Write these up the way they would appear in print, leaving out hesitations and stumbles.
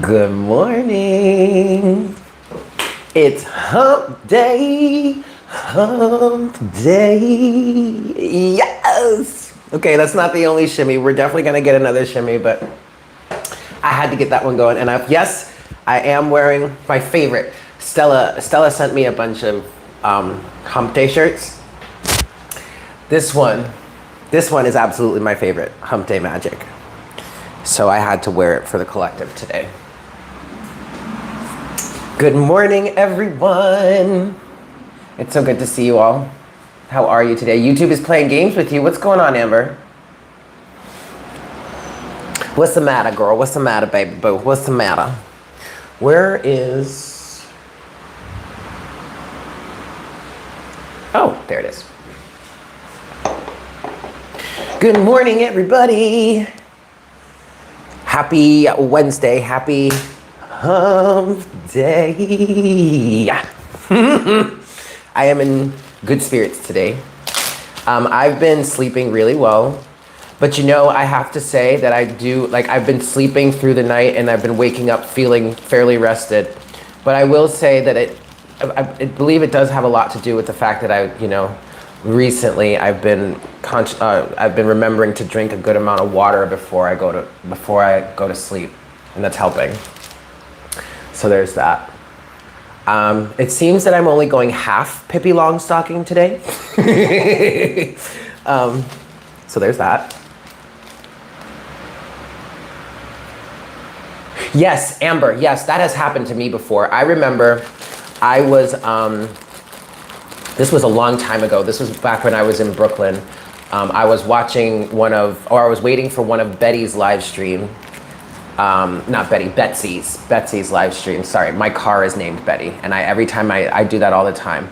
Good morning. It's hump day. Hump day. Yes. Okay, that's not the only shimmy. We're definitely going to get another shimmy, but I had to get that one going. And yes, I am wearing my favorite. Stella sent me a bunch of hump day shirts. This one is absolutely my favorite, Hump Day Magic. So I had to wear it for the collective today. Good morning, everyone. It's so good to see you all. How are you today? YouTube is playing games with you. What's going on, Amber? What's the matter, girl? What's the matter, baby boo? What's the matter? Where is... Oh, there it is. Good morning, everybody. Happy Wednesday. Happy Hump Day. I am in good spirits today. I've been sleeping really well, but you know, I have to say that I've been sleeping through the night and I've been waking up feeling fairly rested. But I will say that I believe it does have a lot to do with the fact that recently I've been remembering to drink a good amount of water before I go to sleep, and that's helping. So there's that. It seems that I'm only going half Pippi Longstocking today. So there's that. Yes, Amber, yes, that has happened to me before. I remember I was, this was a long time ago. This was back when I was in Brooklyn. I was watching I was waiting for one of Betty's live stream. Not Betty, Betsy's live stream. Sorry, my car is named Betty, and every time I do that all the time.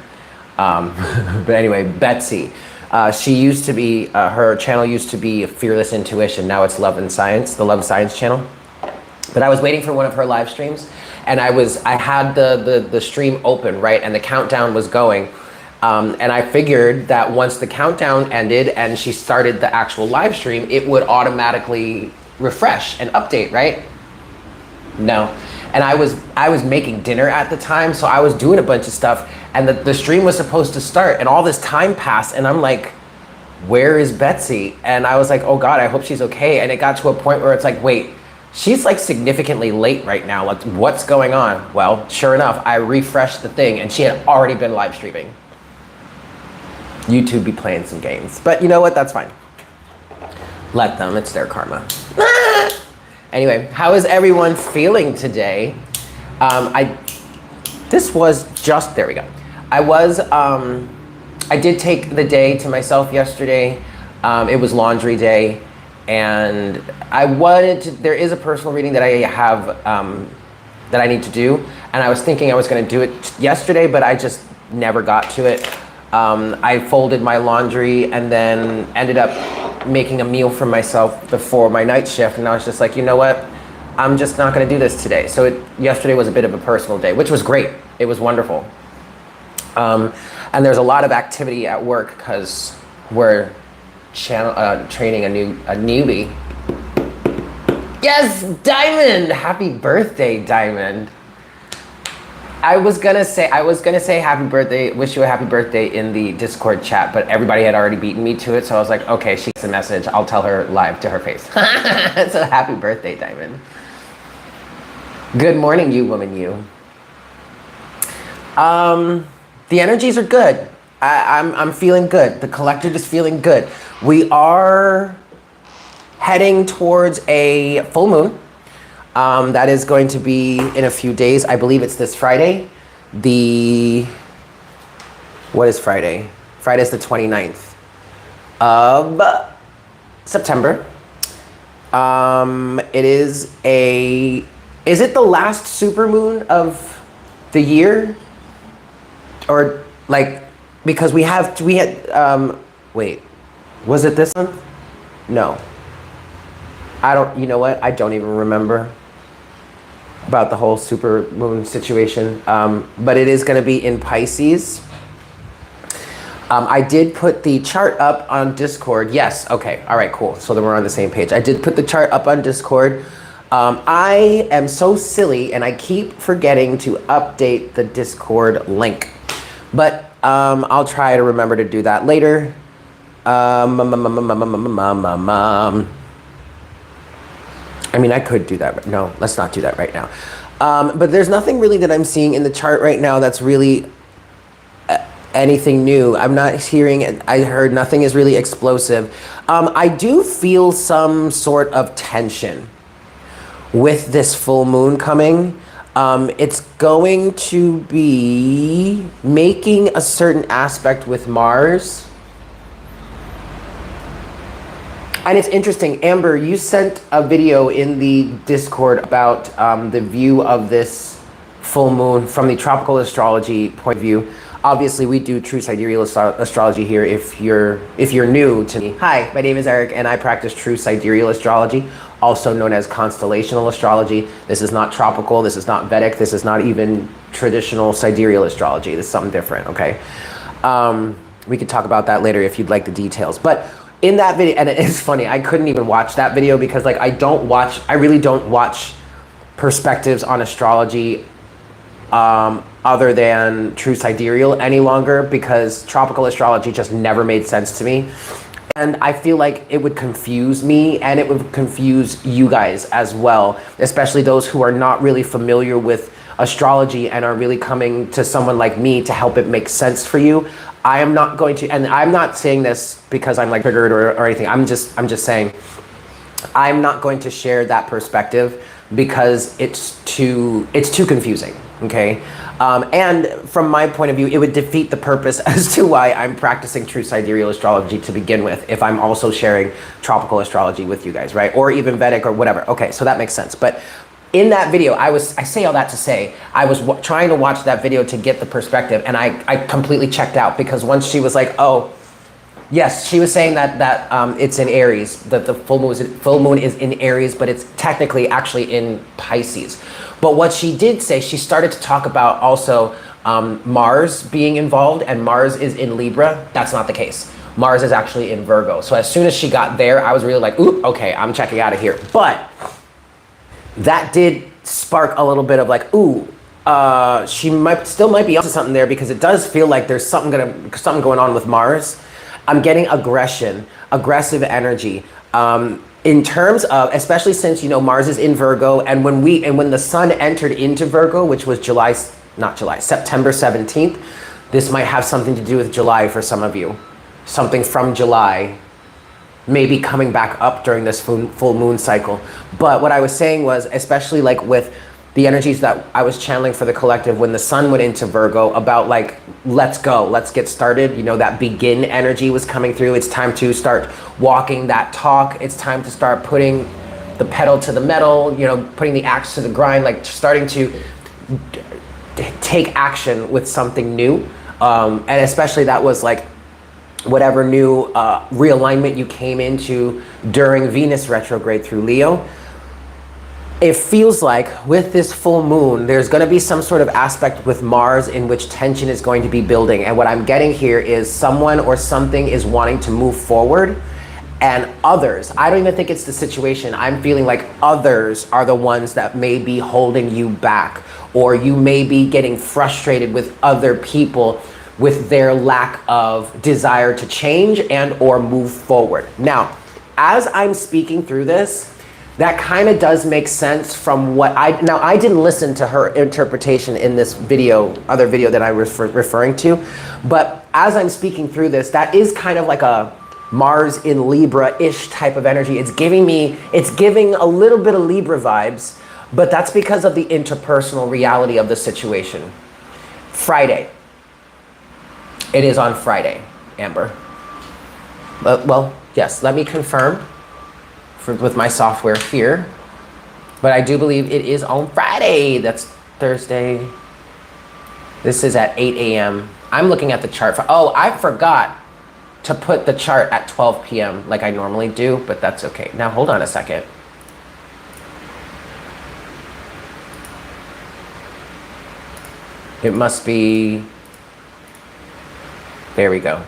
But anyway, Betsy. She used to be, her channel used to be Fearless Intuition. Now it's Love and Science, the Love Science channel. But I was waiting for one of her live streams, and I had the stream open, right, and the countdown was going. And I figured that once the countdown ended and she started the actual live stream, it would automatically refresh and update, right? No. And I was making dinner at the time, so I was doing a bunch of stuff, and the stream was supposed to start, and all this time passed, and I'm like, where is Betsy? And I was like, oh God, I hope she's okay. And it got to a point where it's like, wait, she's like significantly late right now. Like, what's going on? Well, sure enough, I refreshed the thing, and she had already been live streaming. YouTube be playing some games. But you know what? That's fine. Let them. It's their karma. Anyway, how is everyone feeling today? There we go. I did take the day to myself yesterday. It was laundry day. And there is a personal reading that I have, that I need to do. And I was thinking I was going to do it yesterday, but I just never got to it. I folded my laundry and then ended up making a meal for myself before my night shift. And I was just like, you know what? I'm just not going to do this today. So yesterday was a bit of a personal day, which was great. It was wonderful. And there's a lot of activity at work because we're training a newbie. Yes, Diamond! Happy birthday, Diamond. I was gonna say happy birthday, wish you a happy birthday in the Discord chat, but everybody had already beaten me to it, so I was like, okay, she gets a message, I'll tell her live to her face. So happy birthday, Diamond. Good morning, you woman, you. The energies are good. I'm feeling good. The collective is feeling good. We are heading towards a full moon. That is going to be in a few days. I believe it's this Friday. What is Friday? Friday's the 29th of September. Is it the last super moon of the year? Or like, because we had, wait, was it this month? No. You know what? I don't even remember about the whole super moon situation. But it is going to be in Pisces. I did put the chart up on Discord. Yes. Okay. All right, cool. So then we're on the same page. I did put the chart up on Discord. I am so silly and I keep forgetting to update the Discord link. But I'll try to remember to do that later. I mean, I could do that. No, let's not do that right now. But there's nothing really that I'm seeing in the chart right now that's really anything new. I'm not hearing it. I heard nothing is really explosive. I do feel some sort of tension with this full moon coming. It's going to be making a certain aspect with Mars. And it's interesting, Amber, you sent a video in the Discord about the view of this full moon from the tropical astrology point of view. Obviously, we do true sidereal astrology here if you're new to me. Hi, my name is Eric and I practice true sidereal astrology, also known as constellational astrology. This is not tropical, this is not Vedic, this is not even traditional sidereal astrology. This is something different, okay? We could talk about that later if you'd like the details. But in that video, and it's funny, I couldn't even watch that video because like I really don't watch perspectives on astrology other than true sidereal any longer because tropical astrology just never made sense to me. And I feel like it would confuse me and it would confuse you guys as well, especially those who are not really familiar with astrology and are really coming to someone like me to help it make sense for you. I am not going to, and I'm not saying this because I'm like triggered or anything. I'm just saying I'm not going to share that perspective because it's too confusing, okay? And from my point of view, it would defeat the purpose as to why I'm practicing true sidereal astrology to begin with if I'm also sharing tropical astrology with you guys, right? Or even Vedic or whatever. Okay, so that makes sense. But in that video, I say all that to say, I was trying to watch that video to get the perspective and I completely checked out because once she was like, oh, yes, she was saying that it's in Aries, that the full moon is in Aries, but it's technically actually in Pisces. But what she did say, she started to talk about also Mars being involved, and Mars is in Libra. That's not the case. Mars is actually in Virgo. So as soon as she got there, I was really like, ooh, okay, I'm checking out of here. But that did spark a little bit of like, ooh, she still might be onto something there because it does feel like there's something going on with Mars. I'm getting aggressive energy. In terms of, especially since, you know, Mars is in Virgo, and when the sun entered into Virgo, which was September 17th, this might have something to do with July for some of you. Something from July, maybe coming back up during this full moon cycle. But what I was saying was, especially like with the energies that I was channeling for the collective when the sun went into Virgo, about like, let's go, let's get started. You know, that begin energy was coming through. It's time to start walking that talk. It's time to start putting the pedal to the metal, you know, putting the axe to the grind, like starting to take action with something new. And especially that was like whatever new realignment you came into during Venus retrograde through Leo. It feels like with this full moon, there's going to be some sort of aspect with Mars in which tension is going to be building. And what I'm getting here is someone or something is wanting to move forward, and others, I don't even think it's the situation. I'm feeling like others are the ones that may be holding you back, or you may be getting frustrated with other people with their lack of desire to change and or move forward. Now, as I'm speaking through this, that kind of does make sense from what I didn't listen to her interpretation in this video, other video that I was referring to, but as I'm speaking through this, that is kind of like a Mars in Libra-ish type of energy. It's giving a little bit of Libra vibes, but that's because of the interpersonal reality of the situation. Friday. It is on Friday, Amber. Well, yes, let me confirm. With my software here, but I do believe it is on Friday. That's Thursday. This is at 8 a.m. I'm looking at the chart oh, I forgot to put the chart at 12 p.m. like I normally do, but that's okay. Now hold on a second. It must be, there we go.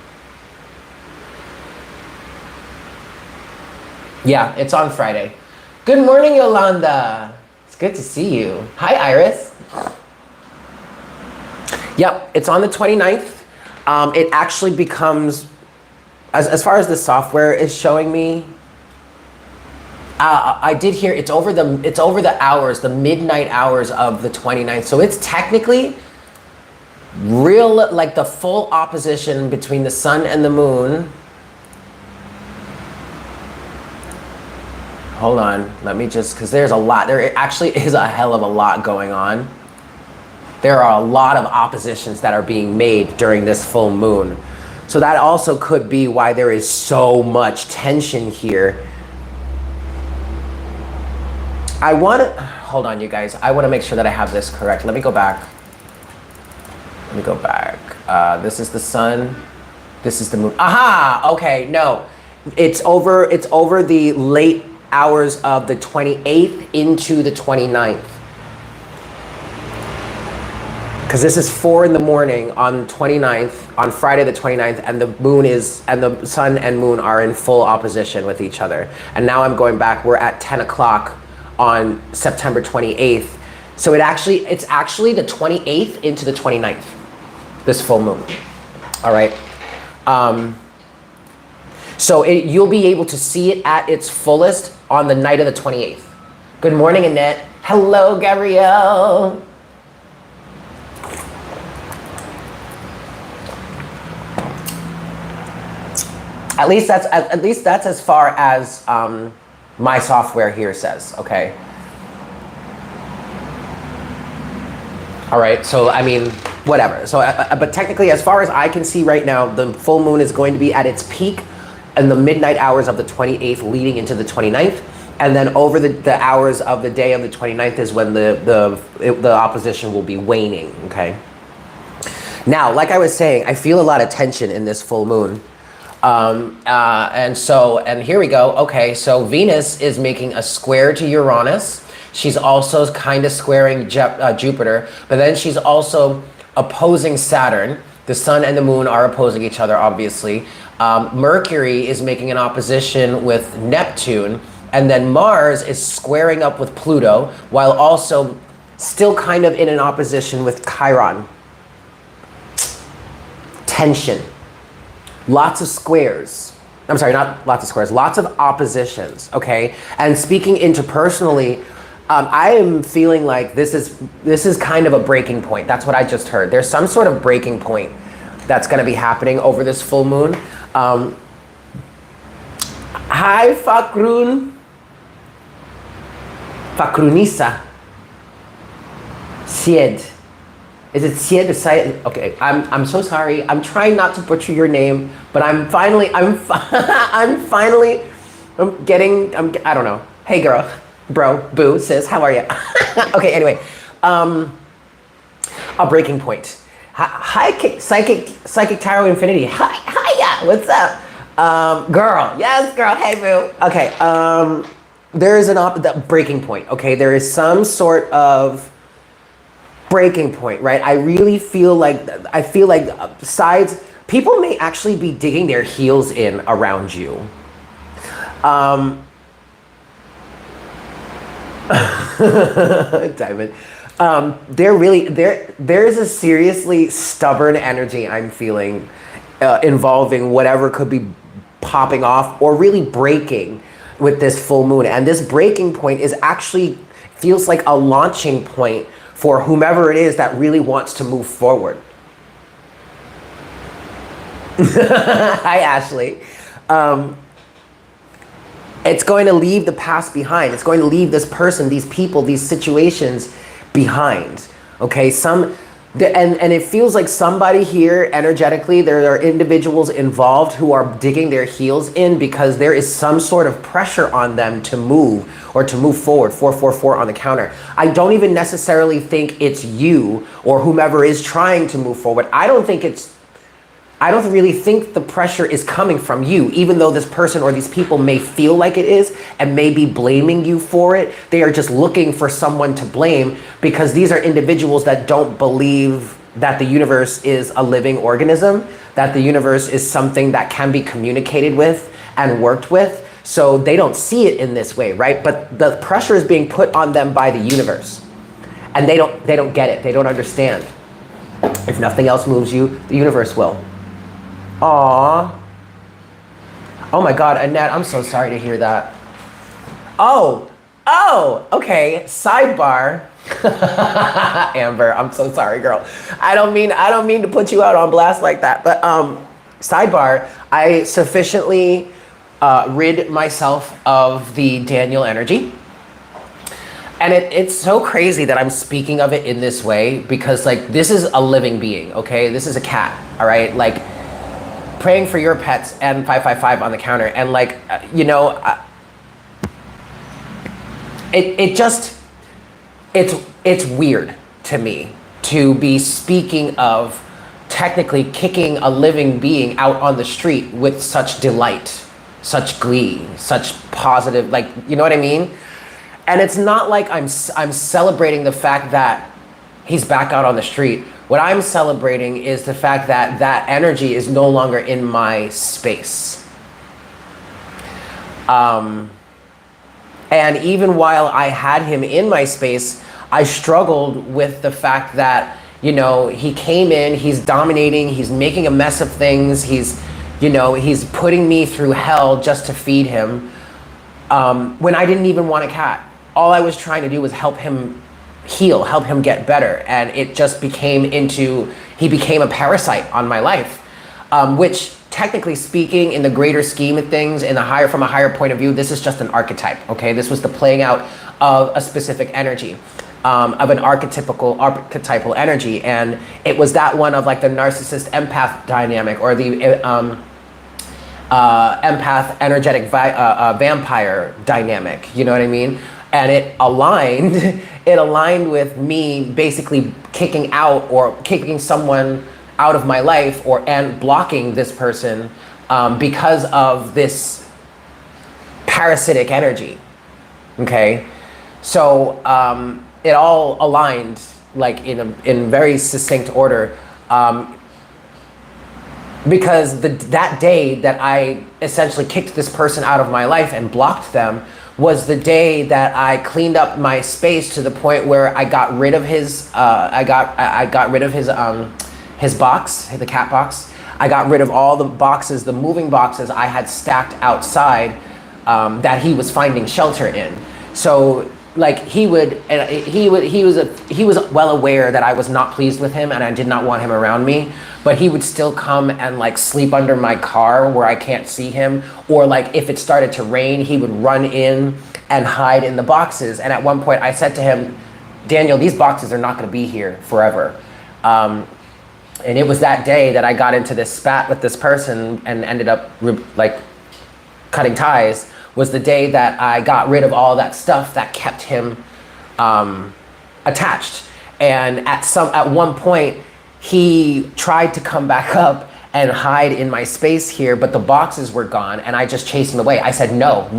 Yeah, it's on Friday. Good morning, Yolanda. It's good to see you. Hi, Iris. Yep, it's on the 29th. It actually becomes, as far as the software is showing me, I did hear it's over the hours, the midnight hours of the 29th. So it's technically real, like the full opposition between the sun and the moon. Hold on, let me just, because there's a lot, there actually is a hell of a lot going on. There are a lot of oppositions that are being made during this full moon. So that also could be why there is so much tension here. Hold on, you guys. I want to make sure that I have this correct. Let me go back. This is the sun. This is the moon. Aha! Okay, no. It's over the late hours of the 28th into the 29th. Because this is 4 in the morning on 29th, on Friday the 29th, and the sun and moon are in full opposition with each other. And now I'm going back, we're at 10 o'clock on September 28th. So it's actually the 28th into the 29th, this full moon. All right. So you'll be able to see it at its fullest on the night of the 28th. Good morning, Annette. Hello, Gabrielle. At least that's as far as my software here says, okay? All right, so I mean, whatever. So, but technically, as far as I can see right now, the full moon is going to be at its peak in the midnight hours of the 28th leading into the 29th. And then over the hours of the day of the 29th is when the opposition will be waning, okay? Now, like I was saying, I feel a lot of tension in this full moon. And here we go. Okay, so Venus is making a square to Uranus. She's also kind of squaring Jupiter, but then she's also opposing Saturn. The sun and the moon are opposing each other, obviously. Mercury is making an opposition with Neptune, and then Mars is squaring up with Pluto, while also still kind of in an opposition with Chiron. Tension. Lots of squares. I'm sorry, not lots of squares, lots of oppositions, okay? And speaking interpersonally, I am feeling like this is kind of a breaking point. That's what I just heard. There's some sort of breaking point that's gonna be happening over this full moon. Hi, Fakrunisa. Sied. Is it Sied or Syed? Okay, I'm so sorry. I'm trying not to butcher your name, but I'm I don't know. Hey girl, bro, boo, sis, how are you? Okay, anyway, a breaking point. Hi, Psychic Tarot Infinity. Hiya, what's up? Girl, yes, girl, hey boo. Okay, there is the breaking point, okay? There is some sort of breaking point, right? I feel like people may actually be digging their heels in around you. Diamond. There's a seriously stubborn energy I'm feeling involving whatever could be popping off or really breaking with this full moon. And this breaking point feels like a launching point for whomever it is that really wants to move forward. Hi, Ashley. It's going to leave the past behind. It's going to leave this person, these people, these situations behind. Okay, and it feels like somebody here energetically, there are individuals involved who are digging their heels in because there is some sort of pressure on them to move or to move forward. 444 on the counter. I don't even necessarily think it's you or whomever is trying to move forward. I don't really think the pressure is coming from you, even though this person or these people may feel like it is and may be blaming you for it. They are just looking for someone to blame because these are individuals that don't believe that the universe is a living organism, that the universe is something that can be communicated with and worked with. So they don't see it in this way, right? But the pressure is being put on them by the universe. And they don't get it. They don't understand. If nothing else moves you, the universe will. Aww. Oh my God, Annette, I'm so sorry to hear that. Oh, okay, sidebar. Amber, I'm so sorry, girl. I don't mean to put you out on blast like that, but sidebar, I sufficiently rid myself of the Daniel energy. And it's so crazy that I'm speaking of it in this way because like this is a living being, okay? This is a cat, all right? Like praying for your pets and 555 on the counter and like, you know, it's weird to me to be speaking of technically kicking a living being out on the street with such delight, such glee, such positive, like, you know what I mean? And it's not like I'm celebrating the fact that he's back out on the street. What I'm celebrating is the fact that that energy is no longer in my space. And even while I had him in my space, I struggled with the fact that, you know, he came in, he's dominating, he's making a mess of things, he's putting me through hell just to feed him, when I didn't even want a cat. All I was trying to do was help him heal, help him get better. And it just he became a parasite on my life, which technically speaking, in the greater scheme of things, from a higher point of view, this is just an archetype, okay? This was the playing out of a specific energy, of an archetypal energy. And it was that one of like the narcissist empath dynamic, or the empath energetic vampire dynamic, you know what I mean? And it aligned with me basically kicking someone out of my life and blocking this person because of this parasitic energy, okay? So it all aligned like in very succinct order, because that day that I essentially kicked this person out of my life and blocked them was the day that I cleaned up my space to the point where I got rid of his I got rid of his box, the cat box. I got rid of all the boxes, the moving boxes I had stacked outside that he was finding shelter in. So like he was well aware that I was not pleased with him and I did not want him around me, but he would still come and like sleep under my car where I can't see him, or like if it started to rain, he would run in and hide in the boxes. And at one point I said to him, Daniel, these boxes are not going to be here forever. And it was that day that I got into this spat with this person and ended up like cutting ties, was the day that I got rid of all that stuff that kept him attached. And at one point, he tried to come back up and hide in my space here, but the boxes were gone, and I just chased him away. I said, no,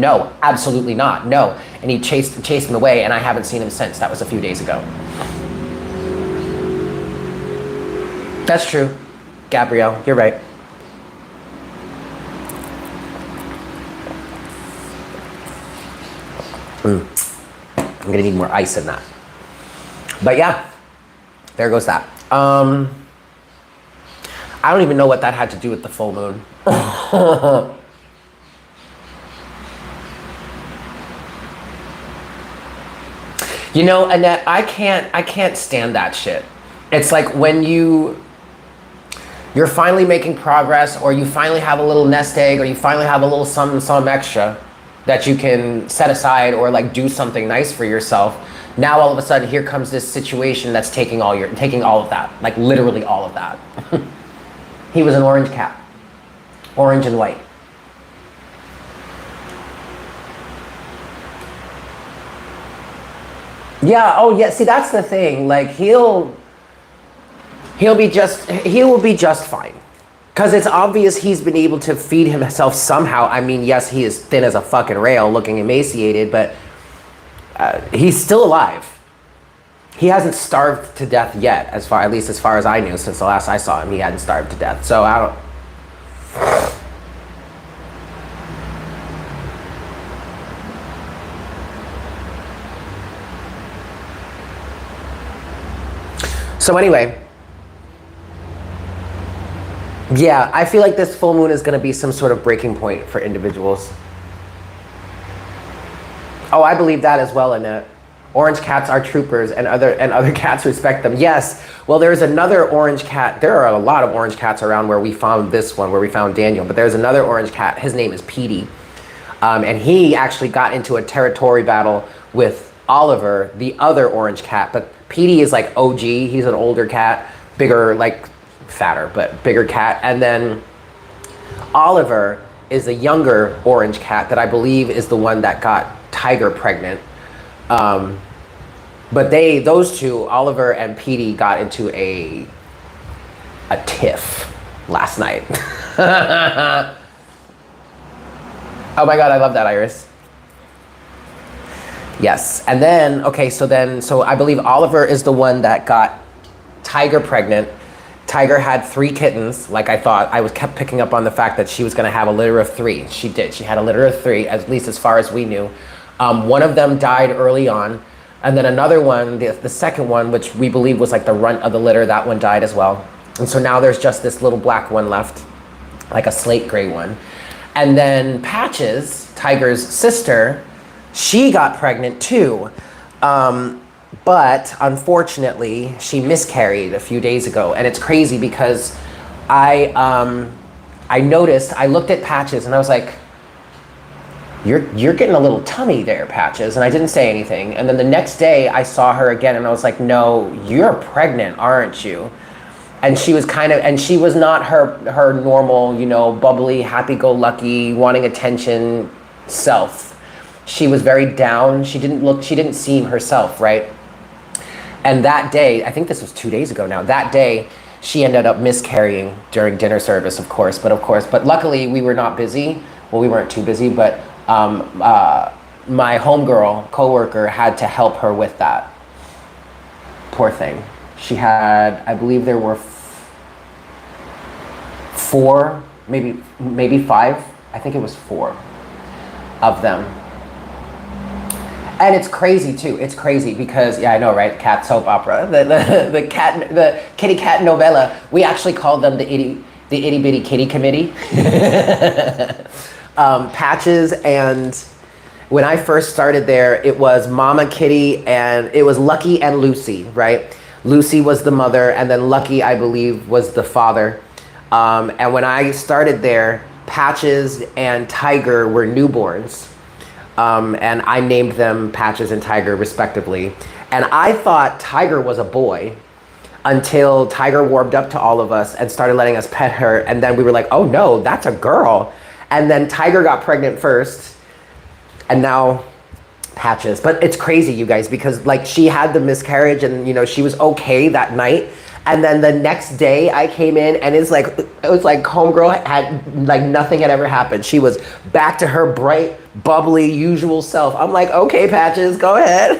absolutely not, no. And he chased him away, and I haven't seen him since. That was a few days ago. That's true, Gabrielle, you're right. I'm gonna need more ice in that. But yeah, there goes that. I don't even know what that had to do with the full moon. You know, Annette, I can't stand that shit. It's like when you're finally making progress, or you finally have a little nest egg, or you finally have a little some extra that you can set aside or like do something nice for yourself. Now all of a sudden here comes this situation that's taking all of that, like literally all of that. He was an orange cat, orange and white. Yeah, oh yeah, see that's the thing, like he will be just fine. Because it's obvious he's been able to feed himself somehow. I mean, yes, he is thin as a fucking rail, looking emaciated, but he's still alive. He hasn't starved to death yet, at least as far as I knew. Since the last I saw him, he hadn't starved to death. So I don't... So anyway, yeah, I feel like this full moon is going to be some sort of breaking point for individuals. Oh, I believe that as well, Annette. Orange cats are troopers, and other cats respect them. Yes. Well, there's another orange cat. There are a lot of orange cats around where we found this one, where we found Daniel. But there's another orange cat. His name is Petey. And he actually got into a territory battle with Oliver, the other orange cat. But Petey is like OG. He's an older cat, bigger, like fatter, but bigger cat. And then Oliver is a younger orange cat that I believe is the one that got Tiger pregnant. But those two, Oliver and Petey, got into a tiff last night. Oh my God, I love that, Iris. Yes, and then, okay, so I believe Oliver is the one that got Tiger pregnant. Tiger had 3 kittens, like I thought. I kept picking up on the fact that she was gonna have a litter of 3. She did, she had a litter of 3, at least as far as we knew. One of them died early on, and then another one, the second one, which we believe was like the runt of the litter, that one died as well. And so now there's just this little black one left, like a slate gray one. And then Patches, Tiger's sister, she got pregnant too. But unfortunately, she miscarried a few days ago. And it's crazy because I noticed, I looked at Patches and I was like, you're getting a little tummy there, Patches. And I didn't say anything. And then the next day I saw her again and I was like, no, you're pregnant, aren't you? And she was she was not her normal, you know, bubbly, happy-go-lucky, wanting attention self. She was very down. She didn't seem herself, right? And that day, I think this was 2 days ago now, that day, she ended up miscarrying during dinner service, of course. But luckily we were not busy. Well, we weren't too busy, but my homegirl, coworker, had to help her with that. Poor thing. She had, I believe there were 4, maybe 5. I think it was 4 of them. And it's crazy too. It's crazy because, yeah, I know, right? Cat soap opera, the kitty cat novella. We actually called them the itty bitty kitty committee. Patches, and when I first started there, it was Mama Kitty and it was Lucky and Lucy, right? Lucy was the mother, and then Lucky, I believe, was the father. And when I started there, Patches and Tiger were newborns. And I named them Patches and Tiger respectively. And I thought Tiger was a boy until Tiger warmed up to all of us and started letting us pet her. And then we were like, oh no, that's a girl. And then Tiger got pregnant first, and now Patches. But it's crazy, you guys, because like she had the miscarriage and, you know, she was okay that night. And then the next day I came in and it was like homegirl had like nothing had ever happened. She was back to her bright, bubbly, usual self. I'm like, okay, Patches, go ahead.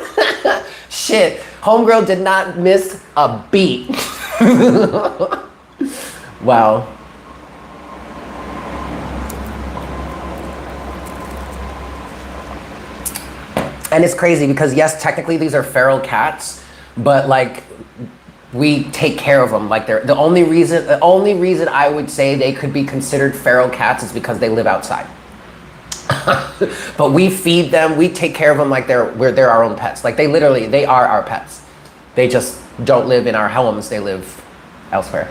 Shit, homegirl did not miss a beat. Wow. And it's crazy because yes, technically these are feral cats, but like we take care of them. Like the only reason I would say they could be considered feral cats is because they live outside. But we feed them, we take care of them like they're our own pets. Like they are our pets. They just don't live in our homes, they live elsewhere.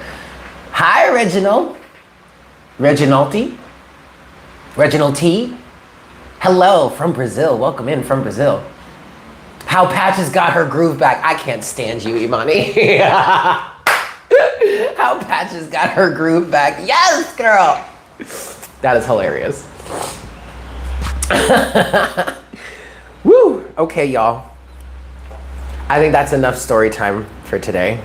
Hi, Reginald. Reginald T. Hello from Brazil. Welcome in from Brazil. How Patches got her groove back. I can't stand you, Imani. How Patches got her groove back. Yes, girl. That is hilarious. Woo. Okay, y'all. I think that's enough story time for today.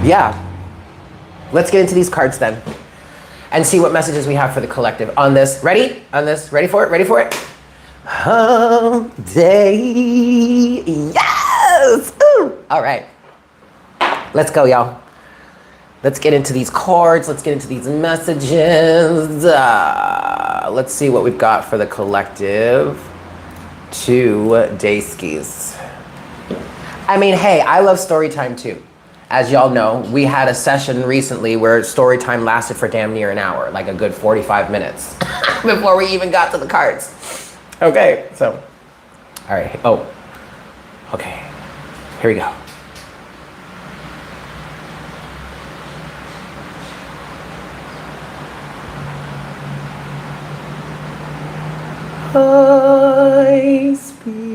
Yeah. Let's get into these cards then and see what messages we have for the collective on this. Ready? On this? Ready for it? Ready for it? Home day. Yes! Ooh. All right. Let's go, y'all. Let's get into these cards. Let's get into these messages. Let's see what we've got for the collective. 2 dayskis. I mean, hey, I love story time too. As y'all know, we had a session recently where story time lasted for damn near an hour, like a good 45 minutes before we even got to the cards. Okay, so, all right. Oh, okay. Here we go. Hi, Spirit.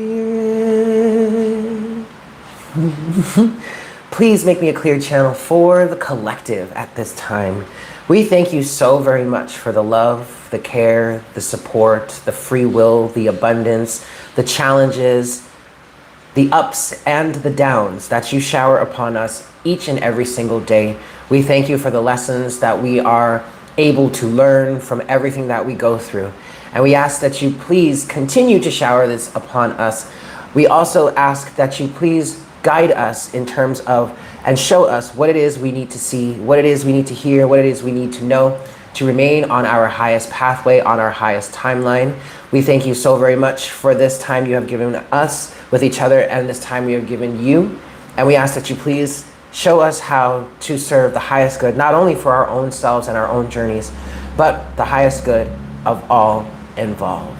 Please make me a clear channel for the collective at this time. We thank you so very much for the love, the care, the support, the free will, the abundance, the challenges, the ups and the downs that you shower upon us each and every single day. We thank you for the lessons that we are able to learn from everything that we go through. And we ask that you please continue to shower this upon us. We also ask that you please guide us in terms of and show us what it is we need to see, what it is we need to hear, what it is we need to know to remain on our highest pathway, on our highest timeline. We thank you so very much for this time you have given us with each other and this time we have given you. And we ask that you please show us how to serve the highest good, not only for our own selves and our own journeys, but the highest good of all involved.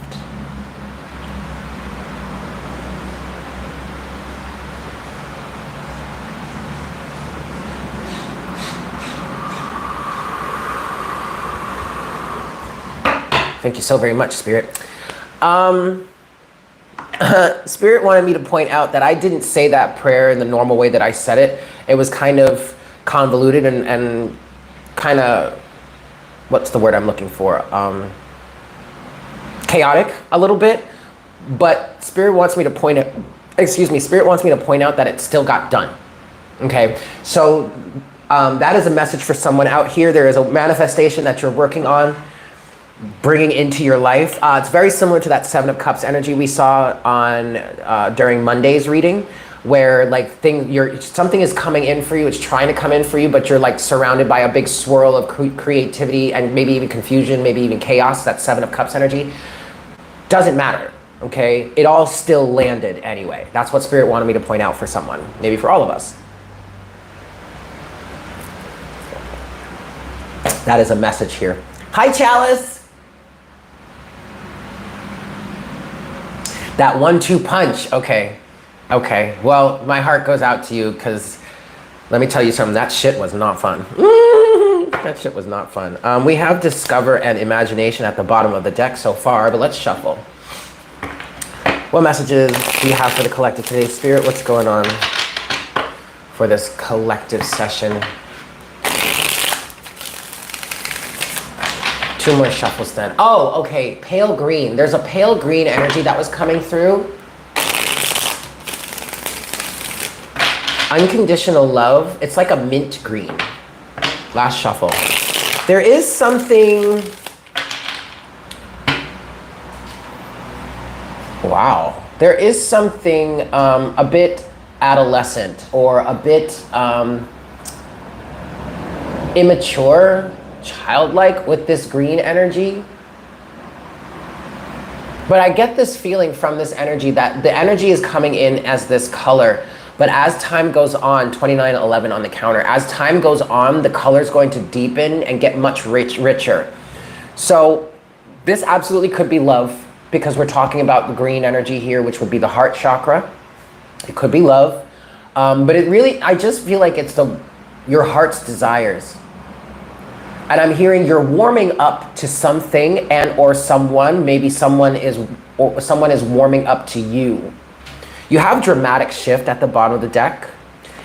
Thank you so very much, Spirit. Spirit wanted me to point out that I didn't say that prayer in the normal way that I said it. It was kind of convoluted and kind of, what's the word I'm looking for? Chaotic a little bit, but Spirit wants me to point out, Spirit wants me to point out that it still got done. Okay, so that is a message for someone out here. There is a manifestation that you're working on, bringing into your life. It's very similar to that 7 of Cups energy we saw on during Monday's reading, where like something is coming in for you, it's trying to come in for you, but you're like surrounded by a big swirl of creativity and maybe even confusion, maybe even chaos. That 7 of Cups energy doesn't matter. Okay, it all still landed anyway. That's what Spirit wanted me to point out for someone, maybe for all of us. That is a message here. Hi, Chalice. That 1-2 punch. Okay. Okay. Well, my heart goes out to you because let me tell you something. That shit was not fun. That shit was not fun. We have Discover and Imagination at the bottom of the deck so far, but let's shuffle. What messages do you have for the collective today? Spirit, what's going on for this collective session? 2 more shuffles then. Oh, okay, pale green. There's a pale green energy that was coming through. Unconditional love. It's like a mint green. Last shuffle. There is something... Wow. There is something a bit adolescent or a bit immature, childlike with this green energy. But I get this feeling from this energy that the energy is coming in as this color. But as time goes on, 2911 on the counter, as time goes on, the color is going to deepen and get much richer. So this absolutely could be love because we're talking about the green energy here, which would be the heart chakra. It could be love. But it really, I just feel like it's your heart's desires. And I'm hearing you're warming up to something and or someone, maybe someone is warming up to you. You have dramatic shift at the bottom of the deck.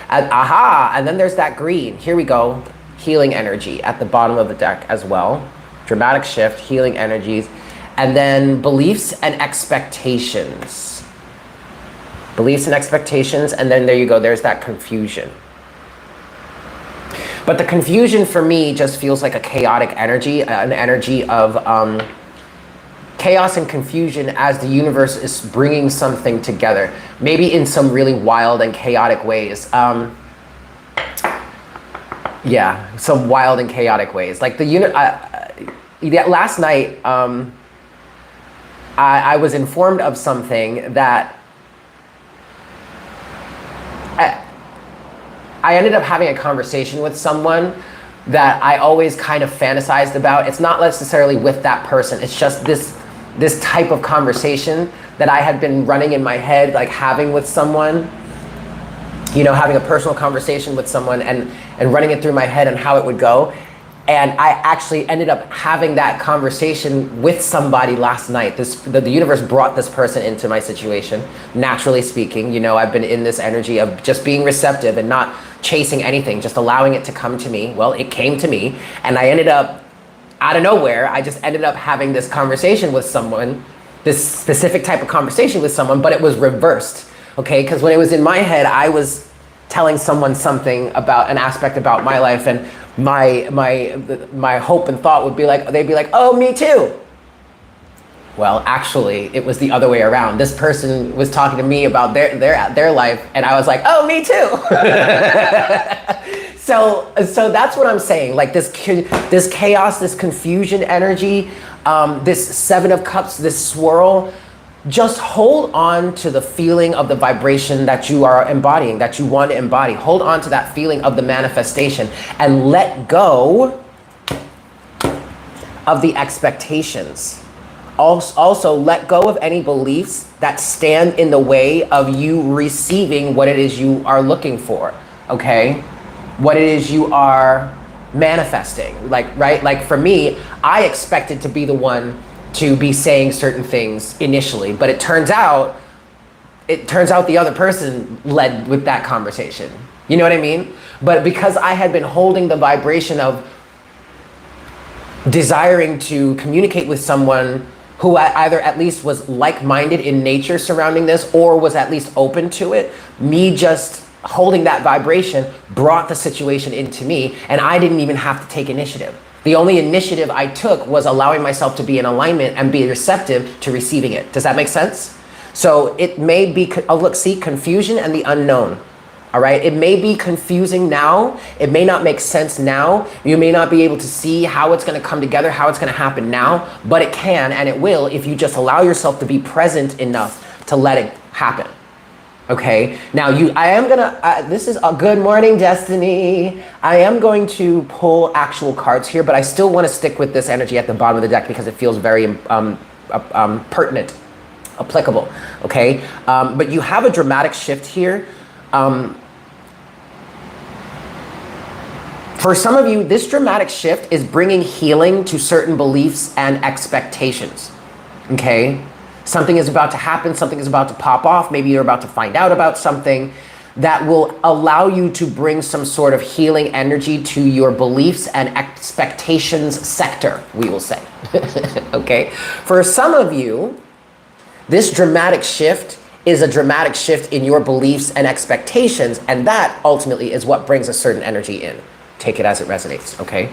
And, and then there's that green. Here we go. Healing energy at the bottom of the deck as well. Dramatic shift, healing energies. And then beliefs and expectations. Beliefs and expectations. And then there you go. There's that confusion. But the confusion for me just feels like a chaotic energy, an energy of chaos and confusion as the universe is bringing something together, maybe in some really wild and chaotic ways. Yeah, some wild and chaotic ways. Like the unit, last night, I was informed of something that I ended up having a conversation with someone that I always kind of fantasized about. It's not necessarily with that person. It's just this type of conversation that I had been running in my head, like having with someone, you know, having a personal conversation with someone and running it through my head and how it would go. And I actually ended up having that conversation with somebody last night. The universe brought this person into my situation, naturally speaking. You know, I've been in this energy of just being receptive and not chasing anything, just allowing it to come to me. Well, it came to me, and I ended up, out of nowhere, I just ended up having this conversation with someone, this specific type of conversation with someone, but it was reversed, okay? Because when it was in my head, I was telling someone something about an aspect about my life, and my hope and thought would be like, they'd be like, oh, me too. Well, actually, it was the other way around. This person was talking to me about their life, and I was like, oh, me too. So that's what I'm saying. Like this chaos, this confusion energy, this Seven of Cups, this swirl. Just hold on to the feeling of the vibration that you are embodying, that you want to embody. Hold on to that feeling of the manifestation and let go of the expectations. Also, let go of any beliefs that stand in the way of you receiving what it is you are looking for, okay? What it is you are manifesting, like, right? Like for me, I expected to be the one to be saying certain things initially, but it turns out the other person led with that conversation. You know what I mean? But because I had been holding the vibration of desiring to communicate with someone who either at least was like-minded in nature surrounding this or was at least open to it, me just holding that vibration brought the situation into me, and I didn't even have to take initiative. The only initiative I took was allowing myself to be in alignment and be receptive to receiving it. Does that make sense? So it may be, confusion and the unknown. All right, it may be confusing now. It may not make sense now. You may not be able to see how it's going to come together, how it's going to happen now, but it can and it will if you just allow yourself to be present enough to let it happen. Okay, now I am gonna, this is a good morning, Destiny. I am going to pull actual cards here, but I still want to stick with this energy at the bottom of the deck because it feels very pertinent, applicable, okay? But you have a dramatic shift here. For some of you, this dramatic shift is bringing healing to certain beliefs and expectations, okay? Something is about to happen, something is about to pop off, maybe you're about to find out about something that will allow you to bring some sort of healing energy to your beliefs and expectations sector, we will say, okay? For some of you, this dramatic shift is a dramatic shift in your beliefs and expectations, and that ultimately is what brings a certain energy in. Take it as it resonates, okay?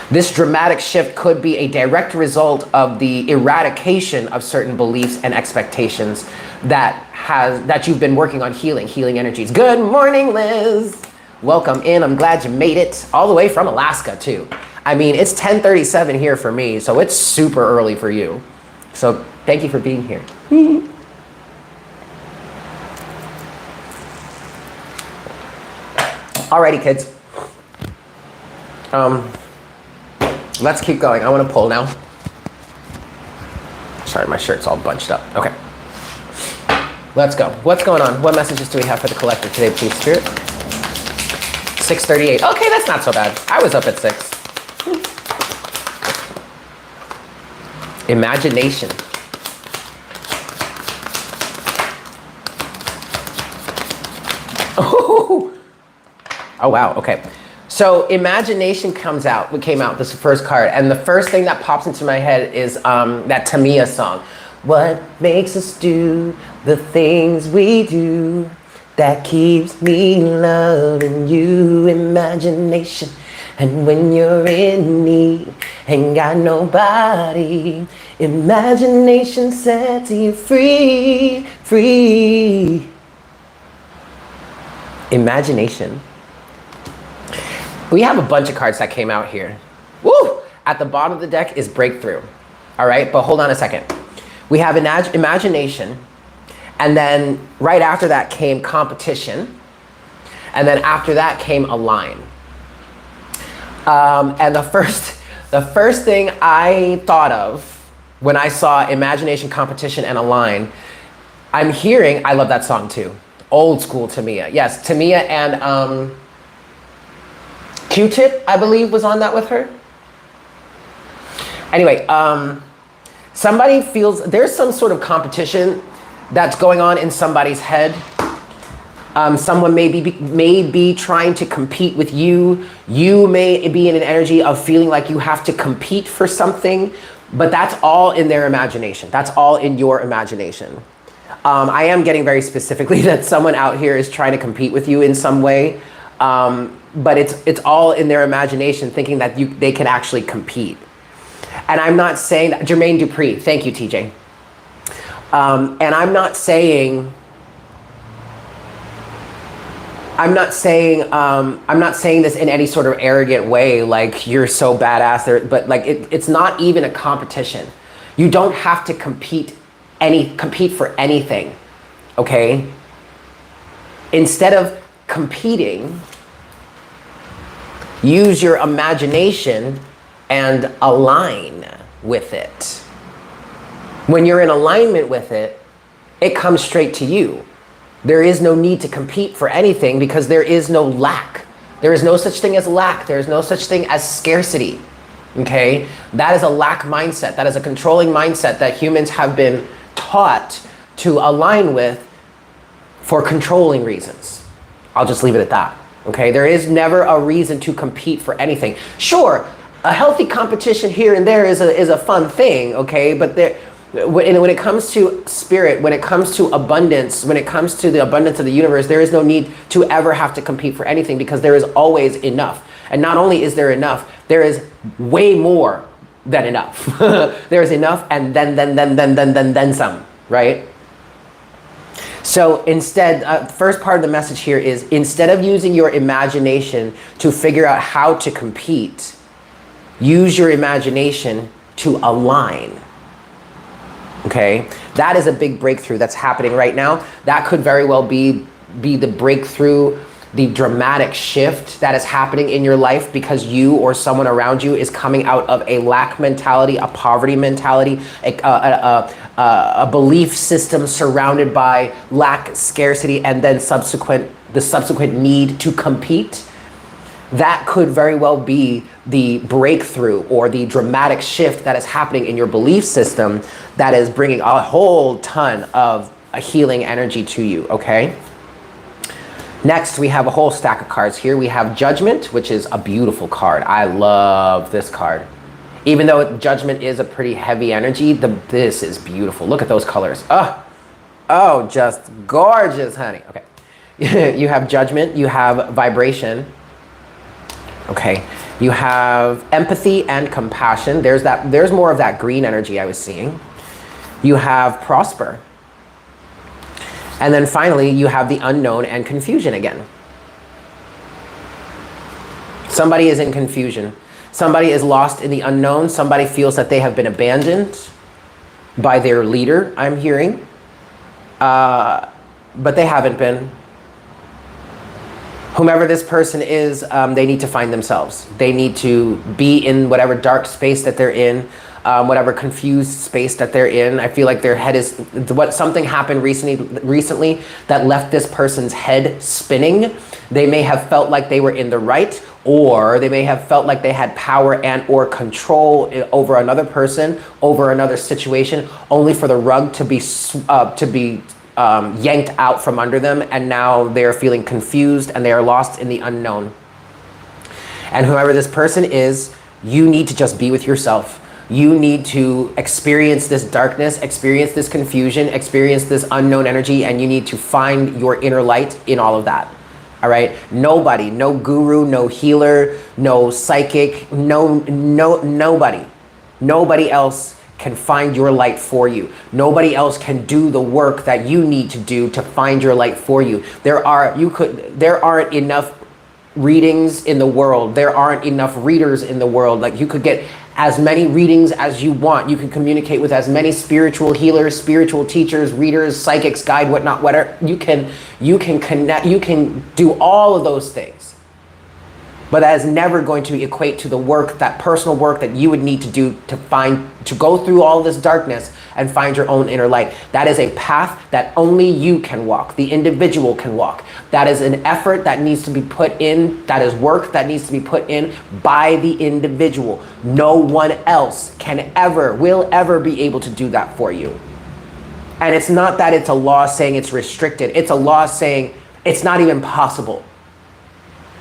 This dramatic shift could be a direct result of the eradication of certain beliefs and expectations that you've been working on healing energies. Good morning, Liz. Welcome in. I'm glad you made it all the way from Alaska too. I mean, it's 10:37 here for me, so it's super early for you. So thank you for being here. Alrighty, kids. Let's keep going. I want to pull now. Sorry, my shirt's all bunched up. Okay. Let's go. What's going on? What messages do we have for the collective today, please, Spirit? 6:38. Okay, that's not so bad. I was up at 6. Imagination. Oh, wow. Okay. So imagination came out, this first card, and the first thing that pops into my head is that Tamia song. What makes us do the things we do that keeps me loving you? Imagination. And when you're in need, ain't got nobody, imagination sets you free, free. Imagination We have a bunch of cards that came out here. Woo! At the bottom of the deck is breakthrough. All right, but hold on a second. We have imagination, and then right after that came competition, and then after that came align. And the first thing I thought of when I saw imagination, competition, and align, I'm hearing, I love that song too. Old school Tamia. Yes, Tamia and Q-Tip, I believe, was on that with her. Anyway, somebody feels there's some sort of competition that's going on in somebody's head. Someone may be trying to compete with you. You may be in an energy of feeling like you have to compete for something, but that's all in their imagination. That's all in your imagination. I am getting very specifically that someone out here is trying to compete with you in some way, but it's all in their imagination, thinking that they can actually compete. And I'm not saying that, Jermaine Dupree, thank you, TJ. And I'm not saying this in any sort of arrogant way, like you're so badass, but like it's not even a competition. You don't have to compete for anything, okay? Instead of competing, use your imagination and align with it. When you're in alignment with it, it comes straight to you. There is no need to compete for anything because there is no lack. There is no such thing as lack. There is no such thing as scarcity, okay? That is a lack mindset. That is a controlling mindset that humans have been taught to align with for controlling reasons. I'll just leave it at that, okay? There is never a reason to compete for anything. Sure, a healthy competition here and there is a fun thing, okay? But when it comes to spirit, when it comes to abundance, when it comes to the abundance of the universe, there is no need to ever have to compete for anything because there is always enough. And not only is there enough, there is way more than enough. There is enough and then some, right? So instead, first part of the message here is instead of using your imagination to figure out how to compete, use your imagination to align. Okay, that is a big breakthrough that's happening right now. That could very well be the breakthrough, the dramatic shift that is happening in your life because you or someone around you is coming out of a lack mentality, a poverty mentality, a belief system surrounded by lack, scarcity, and then the subsequent need to compete. That could very well be the breakthrough or the dramatic shift that is happening in your belief system that is bringing a whole ton of a healing energy to you, okay? Next, we have a whole stack of cards here. We have Judgment, which is a beautiful card. I love this card. Even though Judgment is a pretty heavy energy, this is beautiful. Look at those colors. Oh, just gorgeous, honey. Okay. You have Judgment, you have Vibration. Okay, you have Empathy and Compassion. There's more of that green energy I was seeing. You have Prosper. And then finally, you have the Unknown and Confusion again. Somebody is in confusion. Somebody is lost in the unknown. Somebody feels that they have been abandoned by their leader, I'm hearing. But they haven't been. Whomever this person is, they need to find themselves. They need to be in whatever dark space that they're in, whatever confused space that they're in. I feel like their head is, something happened recently that left this person's head spinning. They may have felt like they were in the right, or they may have felt like they had power and or control over another person, over another situation, only for the rug to be yanked out from under them, and now they're feeling confused and they are lost in the unknown. And whoever this person is, you need to just be with yourself. You need to experience this darkness, experience this confusion, experience this unknown energy, and you need to find your inner light in all of that. All right? Nobody, no guru, no healer, no psychic, nobody else can find your light for you. Nobody else can do the work that you need to do to find your light for you. There aren't enough readings in the world. There aren't enough readers in the world. Like, you could get as many readings as you want. You can communicate with as many spiritual healers, spiritual teachers, readers, psychics, guide, whatnot, whatever. You can connect, you can do all of those things. But that is never going to equate to the work, that personal work that you would need to do to go through all this darkness and find your own inner light. That is a path that only you can walk, the individual can walk. That is an effort that needs to be put in, that is work that needs to be put in by the individual. No one else will ever be able to do that for you. And it's not that it's a law saying it's restricted, it's a law saying it's not even possible.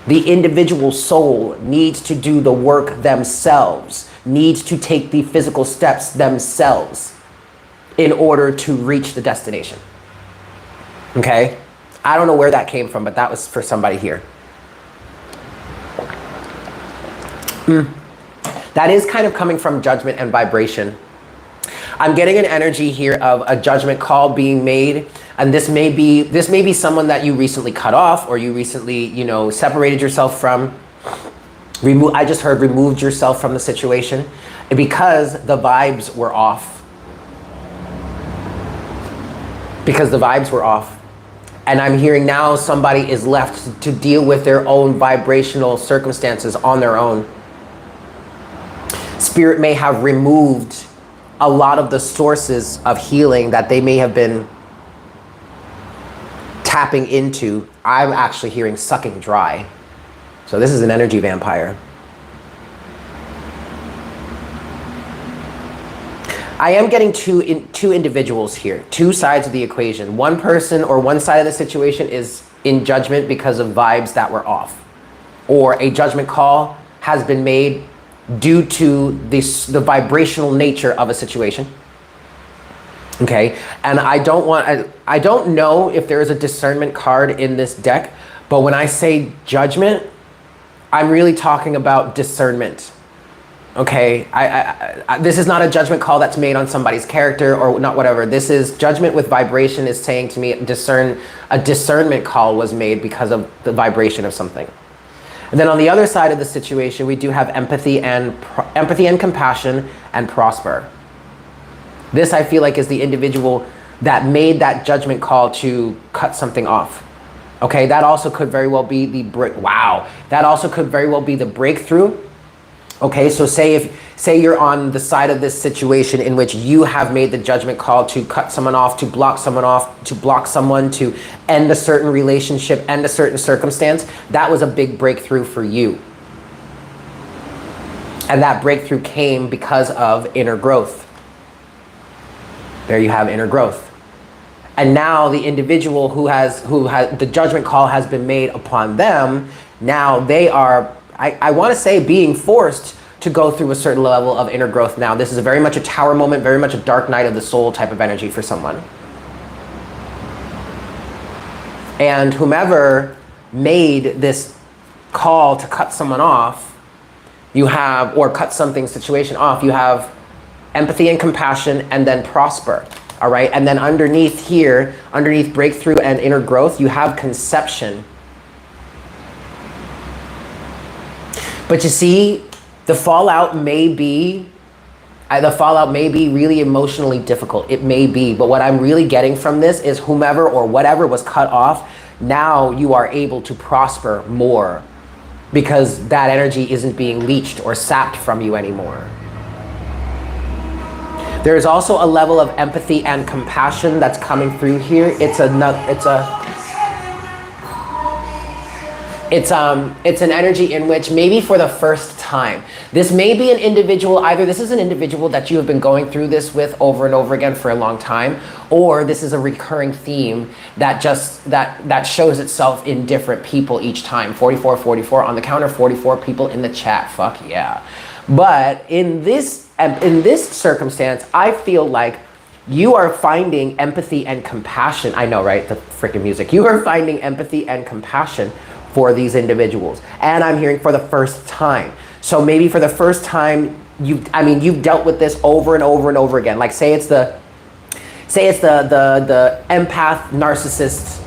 The individual soul needs to do the work themselves, needs to take the physical steps themselves in order to reach the destination. Okay? I don't know where that came from, but that was for somebody here. That is kind of coming from judgment and vibration. I'm getting an energy here of a judgment call being made. And this may be someone that you recently cut off, or you recently, separated yourself from. I just heard removed yourself from the situation because the vibes were off. Because the vibes were off. And I'm hearing now somebody is left to deal with their own vibrational circumstances on their own. Spirit may have removed a lot of the sources of healing that they may have been tapping into. I'm actually hearing sucking dry. So this is an energy vampire. I am getting two individuals here, two sides of the equation. One person or one side of the situation is in judgment because of vibes that were off, or a judgment call has been made due to the vibrational nature of a situation. Okay, and I don't know if there is a discernment card in this deck, but when I say judgment, I'm really talking about discernment. Okay, this is not a judgment call that's made on somebody's character or not, whatever. This is judgment with vibration is saying to me, a discernment call was made because of the vibration of something. And then on the other side of the situation, we do have empathy and compassion and prosper. This, I feel like, is the individual that made that judgment call to cut something off. Okay, that also could very well be that also could very well be the breakthrough. Okay, so say you're on the side of this situation in which you have made the judgment call to cut someone off, to block someone, to end a certain relationship, end a certain circumstance. That was a big breakthrough for you. And that breakthrough came because of inner growth. There you have inner growth. And now the individual who has the judgment call has been made upon them, now they are, I want to say, being forced to go through a certain level of inner growth now. This is very much a tower moment, very much a dark night of the soul type of energy for someone. And whomever made this call to cut someone off, or cut something situation off, you have empathy and compassion, and then prosper. All right, and then underneath here, underneath breakthrough and inner growth, you have conception. But you see, the fallout may be really emotionally difficult. It may be, but what I'm really getting from this is whomever or whatever was cut off, now you are able to prosper more because that energy isn't being leached or sapped from you anymore. There is also a level of empathy and compassion that's coming through here. It's an energy in which maybe for the first time, this may be an individual, either this is an individual that you have been going through this with over and over again for a long time, or this is a recurring theme that shows itself in different people each time. 44 on the counter, 44 people in the chat, fuck yeah. But in this circumstance, I feel like you are finding empathy and compassion. I know, right? The freaking music. You are finding empathy and compassion for these individuals. And I'm hearing for the first time. So maybe for the first time, you've dealt with this over and over and over again. Like say it's the empath narcissist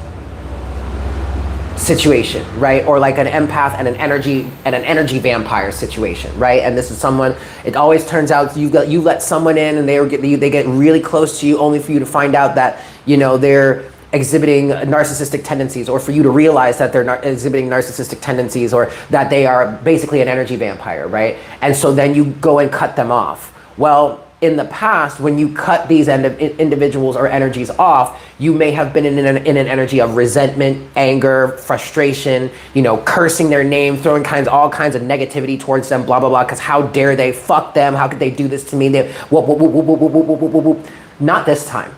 situation, right? Or like an empath and an energy vampire situation, right? And this is someone, it always turns out you let someone in and they get really close to you only for you to find out that, you know, they're exhibiting narcissistic tendencies, or for you to realize that they're exhibiting narcissistic tendencies, or that they are basically an energy vampire, right? And so then you go and cut them off. Well, in the past, when you cut these individuals or energies off, you may have been in an energy of resentment, anger, frustration, you know, cursing their name, throwing all kinds of negativity towards them, blah, blah, blah, because how dare they, fuck them, how could they do this to me? They, whoop, whoop, whoop, whoop, whoop, whoop, whoop, whoop, whoop. Not this time.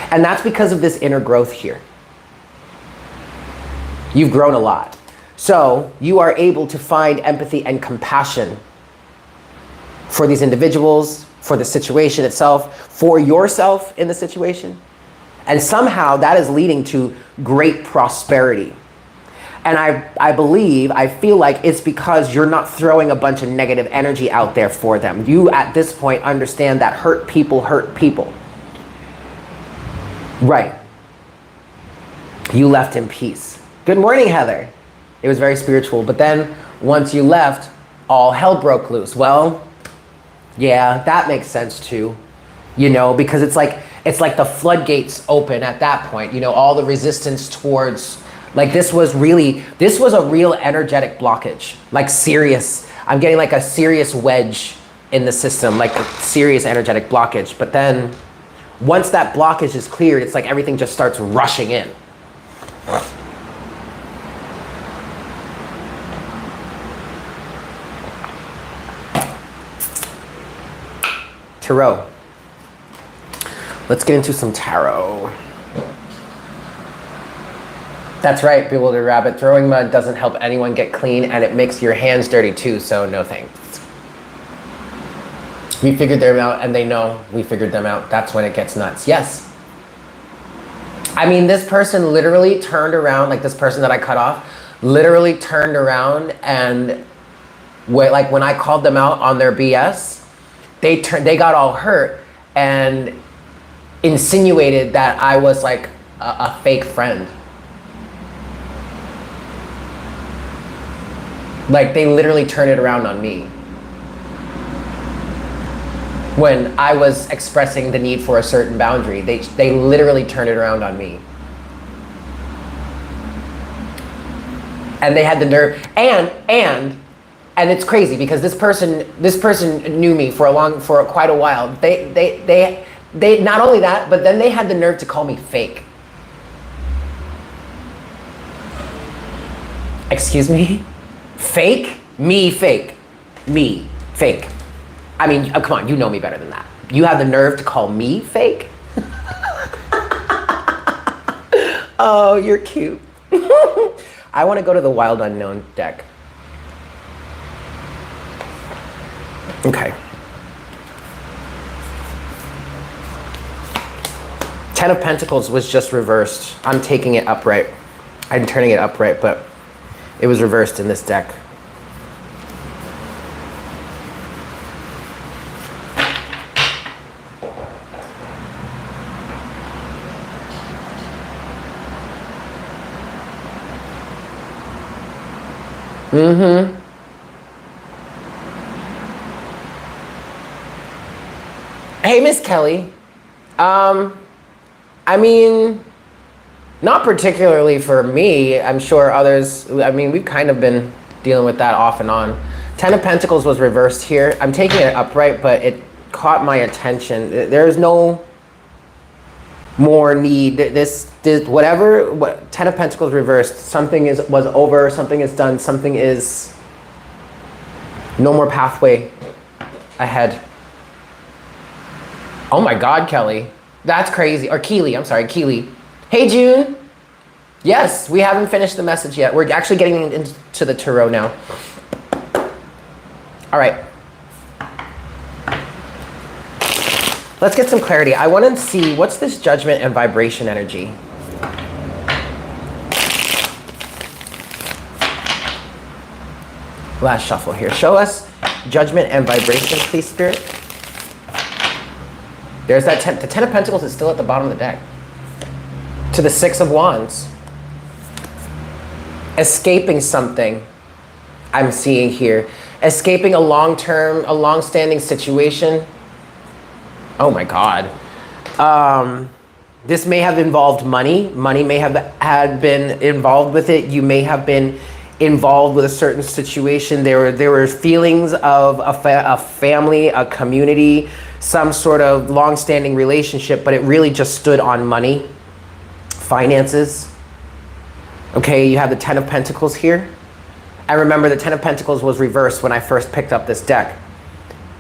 And that's because of this inner growth here. You've grown a lot. So you are able to find empathy and compassion for these individuals, for the situation itself, for yourself in the situation. And somehow that is leading to great prosperity. And I feel like it's because you're not throwing a bunch of negative energy out there for them. You, at this point, understand that hurt people hurt people. Right. You left in peace. Good morning, Heather. It was very spiritual. But then once you left, all hell broke loose. Well, yeah, that makes sense too. You know, because it's like the floodgates open at that point. You know, all the resistance towards, like, this was a real energetic blockage. Like serious. I'm getting like a serious wedge in the system, like a serious energetic blockage. But then once that blockage is cleared, it's like everything just starts rushing in. Tarot. Let's get into some tarot. That's right, bewildered rabbit. Throwing mud doesn't help anyone get clean, and it makes your hands dirty too, so no thanks. We figured them out, and they know we figured them out. That's when it gets nuts. Yes. I mean, this person literally turned around, like this person that I cut off, literally turned around and like when I called them out on their BS, they got all hurt and insinuated that I was like a fake friend. Like they literally turned it around on me when I was expressing the need for a certain boundary. They literally turned it around on me. And they had the nerve, and it's crazy because this person knew me for quite a while. They not only that, but then they had the nerve to call me fake. Excuse me? Fake? Me fake. Me fake. I mean, oh, come on, you know me better than that. You have the nerve to call me fake? Oh, you're cute. I want to go to the Wild Unknown deck. Okay. 10 of Pentacles was just reversed. I'm taking it upright. I'm turning it upright, but it was reversed in this deck. Mm-hmm. Hey, Miss Kelly. I mean, not particularly for me. I'm sure others, I mean, we've kind of been dealing with that off and on. 10 of Pentacles was reversed here. I'm taking it upright, but it caught my attention. There's no more need. This whatever, 10 of Pentacles reversed, something was over, something is done, something is no more pathway ahead. Oh my God, Kelly. That's crazy. Or Keely, I'm sorry, Keely. Hey, June. Yes, we haven't finished the message yet. We're actually getting into the tarot now. All right. Let's get some clarity. I want to see, what's this judgment and vibration energy? Last shuffle here. Show us judgment and vibration, please, Spirit. There's that 10. The 10 of Pentacles is still at the bottom of the deck. to the Six of Wands. Escaping something, I'm seeing here. Escaping a long-standing situation. Oh my God. This may have involved money. Money may have had been involved with it. You may have been involved with a certain situation. There were feelings of a family, a community, some sort of long-standing relationship, but it really just stood on money, finances. Okay, you have the Ten of Pentacles here. I remember the Ten of Pentacles was reversed when I first picked up this deck.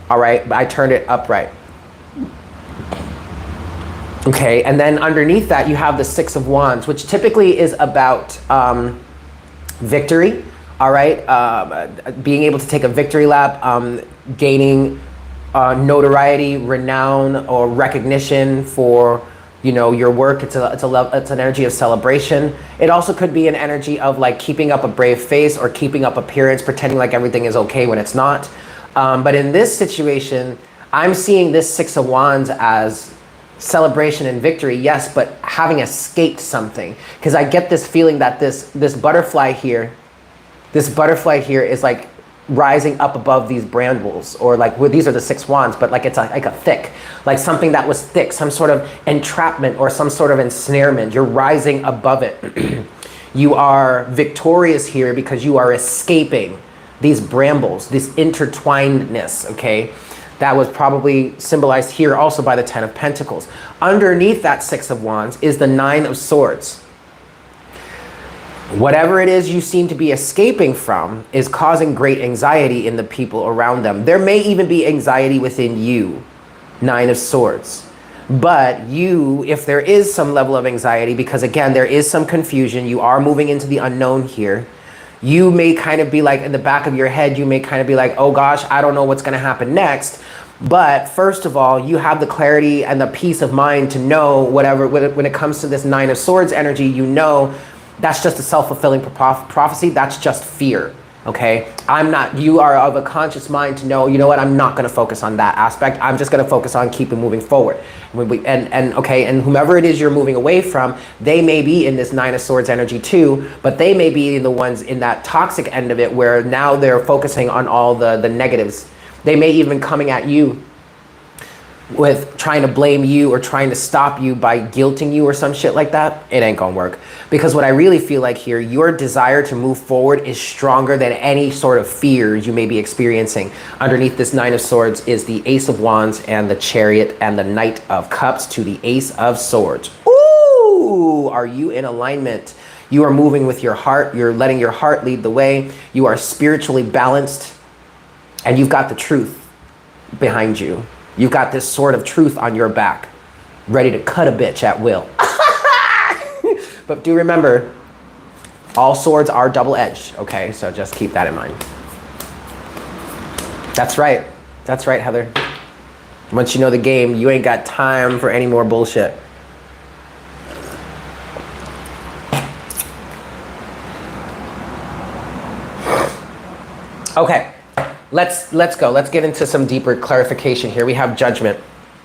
All right, but I turned it upright. Okay, and then underneath that you have the Six of Wands, which typically is about victory, all right? Being able to take a victory lap, gaining notoriety, renown, or recognition for, you know, your work. It's an energy of celebration. It also could be an energy of like keeping up a brave face or keeping up appearance, pretending like everything is okay when it's not. But in this situation, I'm seeing this Six of Wands as celebration and victory, yes, but having escaped something. Because I get this feeling that this butterfly here is like rising up above these brambles, or like, well, these are the Six Wands, but like it's like a thick, like something that was thick, some sort of entrapment or some sort of ensnarement. You're rising above it. You are victorious here because you are escaping these brambles, this intertwinedness, okay? That was probably symbolized here also by the Ten of Pentacles. Underneath that Six of Wands is the Nine of Swords. Whatever it is you seem to be escaping from is causing great anxiety in the people around them. There may even be anxiety within you, Nine of Swords. But you, if there is some level of anxiety, because again, there is some confusion, you are moving into the unknown here. You may kind of be like, in the back of your head, you may kind of be like, oh gosh, I don't know what's going to happen next. But first of all, you have the clarity and the peace of mind to know whatever, when it comes to this Nine of Swords energy, you know that's just a self-fulfilling prophecy. That's just fear. Okay, you are of a conscious mind to know, you know what, I'm not going to focus on that aspect. I'm just going to focus on keeping moving forward. And whomever it is you're moving away from, they may be in this Nine of Swords energy too, but they may be the ones in that toxic end of it where now they're focusing on all the negatives. They may even coming at you with trying to blame you or trying to stop you by guilting you or some shit like that. It ain't gonna work. Because what I really feel like here, your desire to move forward is stronger than any sort of fears you may be experiencing. Underneath this Nine of Swords is the Ace of Wands and the Chariot and the Knight of Cups to the Ace of Swords. Ooh, are you in alignment? You are moving with your heart. You're letting your heart lead the way. You are spiritually balanced and you've got the truth behind you. You've got this sword of truth on your back, ready to cut a bitch at will. But do remember, all swords are double-edged, okay? So just keep that in mind. That's right. That's right, Heather. Once you know the game, you ain't got time for any more bullshit. Okay. Let's go. Let's get into some deeper clarification here. We have judgment.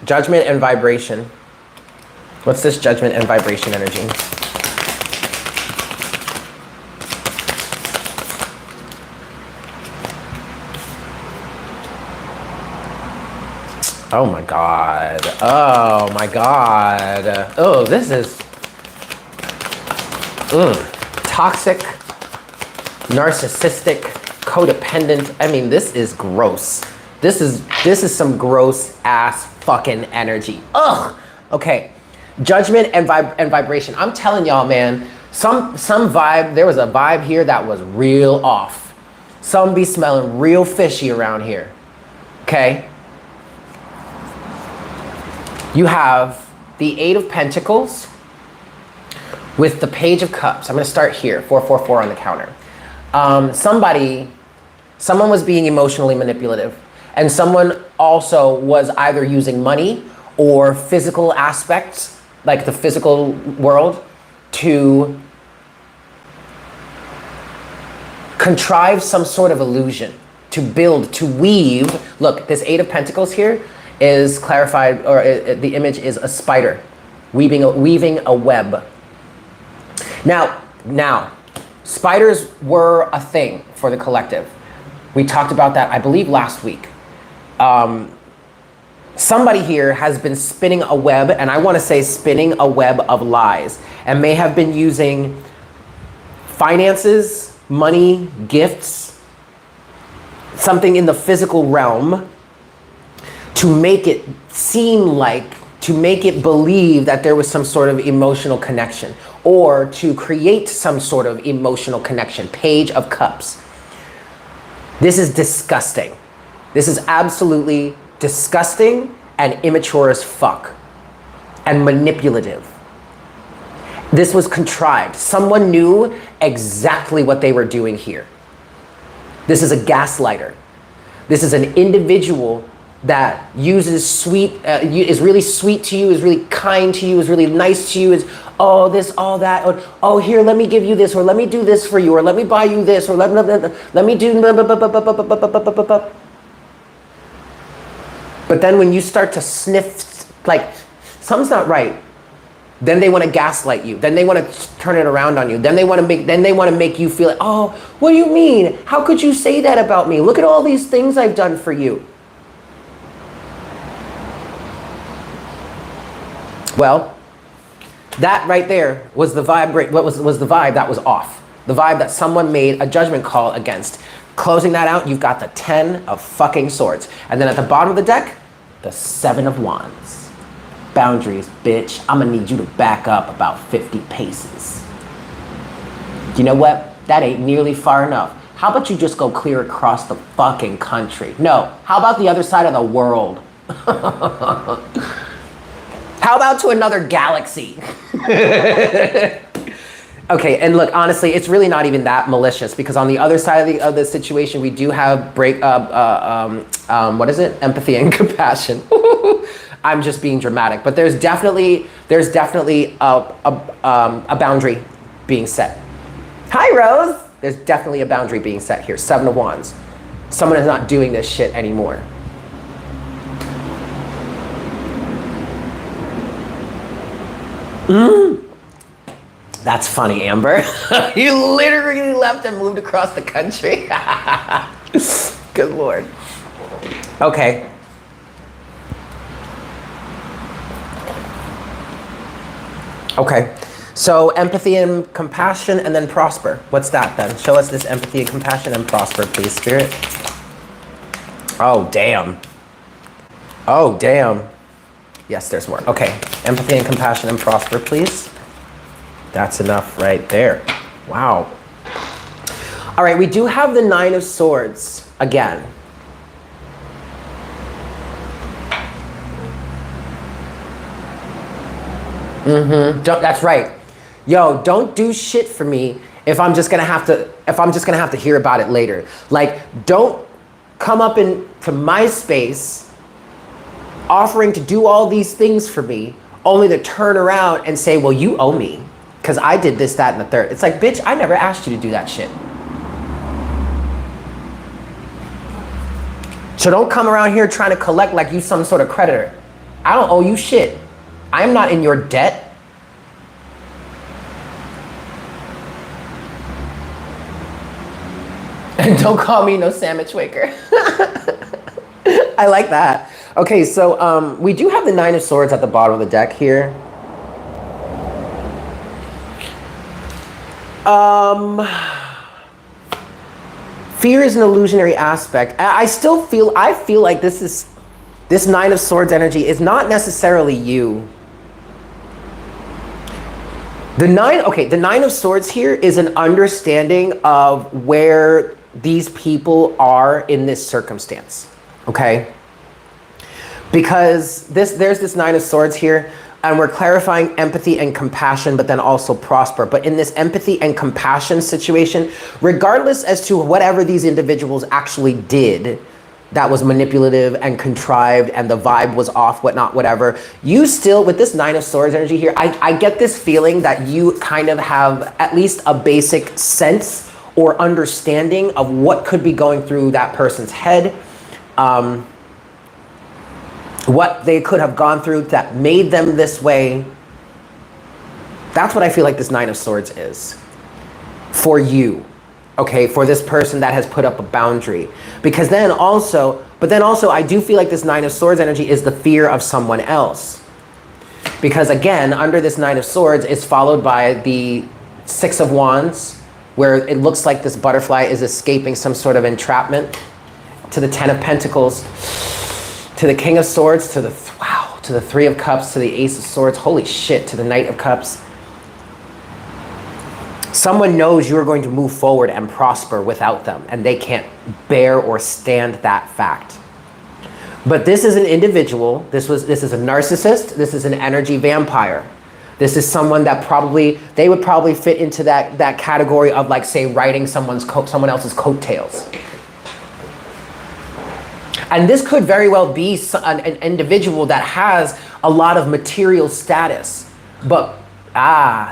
Judgment and vibration. What's this judgment and vibration energy? Oh my God. Oh my God. Oh, this is toxic, narcissistic, codependent. I mean, this is gross. This is some gross ass fucking energy. Ugh. Okay. Judgment and vibration. I'm telling y'all, man, some vibe, there was a vibe here that was real off. Some be smelling real fishy around here. Okay. You have the Eight of Pentacles with the Page of Cups. I'm going to start here, 444 on the counter. Someone was being emotionally manipulative, and someone also was either using money or physical aspects, like the physical world, to contrive some sort of illusion, to build, to weave. Look, this Eight of Pentacles here is clarified, or the image is a spider weaving a web. Now, spiders were a thing for the collective. We talked about that, I believe, last week. Somebody here has been spinning a web, and I want to say spinning a web of lies, and may have been using finances, money, gifts, something in the physical realm to make it seem like, to make it believe that there was some sort of emotional connection, or to create some sort of emotional connection. Page of Cups. This is disgusting. This is absolutely disgusting and immature as fuck and manipulative. This was contrived. Someone knew exactly what they were doing here. This is a gaslighter. This is an individual that uses is really sweet to you, is really kind to you, is really nice to you, is oh this, all that, or oh here, let me give you this, or let me do this for you, or let me buy you this, or let me do. But then when you start to sniff, like something's not right, then they want to gaslight you. Then they want to turn it around on you. Then they want to make you feel like, oh, what do you mean? How could you say that about me? Look at all these things I've done for you. Well, that right there was the vibe. What was the vibe that was off? The vibe that someone made a judgment call against. Closing that out, you've got the 10 of fucking swords. And then at the bottom of the deck, the 7 of wands. Boundaries, bitch. I'm gonna need you to back up about 50 paces. You know what? That ain't nearly far enough. How about you just go clear across the fucking country? No, how about the other side of the world? How about to another galaxy? Okay, and look, honestly, it's really not even that malicious, because on the other side of the situation, we do have what is it? Empathy and compassion. I'm just being dramatic, but there's definitely a boundary being set. Hi, Rose. There's definitely a boundary being set here. 7 of wands. Someone is not doing this shit anymore. That's funny, Amber. You literally left and moved across the country. Good Lord. Okay. Okay. So empathy and compassion, and then prosper. What's that then? Show us this empathy and compassion and prosper, please, Spirit. Oh, damn. Oh, damn. Yes, there's more. Okay. Empathy and compassion and prosper, please. That's enough right there. Wow. All right, we do have the 9 of swords again. That's right. Yo, don't do shit for me if I'm just gonna have to hear about it later. Like, don't come up into my space offering to do all these things for me, only to turn around and say, well, you owe me because I did this, that, and the third. It's like, bitch, I never asked you to do that shit. So don't come around here trying to collect like you some sort of creditor. I don't owe you shit. I'm not in your debt. And don't call me no sandwich waker. I like that. Okay, so we do have the 9 of swords at the bottom of the deck here. Fear is an illusionary aspect. I feel like this 9 of swords energy is not necessarily you. The 9 of swords here is an understanding of where these people are in this circumstance, okay? Because there's this 9 of swords here, and we're clarifying empathy and compassion, but then also prosper. But in this empathy and compassion situation, regardless as to whatever these individuals actually did that was manipulative and contrived and the vibe was off, whatnot, whatever, you still, with this 9 of swords energy here, I get this feeling that you kind of have at least a basic sense or understanding of what could be going through that person's head, what they could have gone through that made them this way. That's what I feel like this Nine of Swords is for you, okay, for this person that has put up a boundary. Because then also, I do feel like this Nine of Swords energy is the fear of someone else. Because again, under this Nine of Swords is followed by the Six of Wands, where it looks like this butterfly is escaping some sort of entrapment, to the Ten of Pentacles, to the King of Swords, to the Three of Cups, to the Ace of Swords, holy shit, to the Knight of Cups. Someone knows you are going to move forward and prosper without them, and they can't bear or stand that fact. But this is an individual, this is a narcissist, this is an energy vampire. This is someone that they would probably fit into that category of, like, say, riding someone else's coattails. And this could very well be an individual that has a lot of material status, but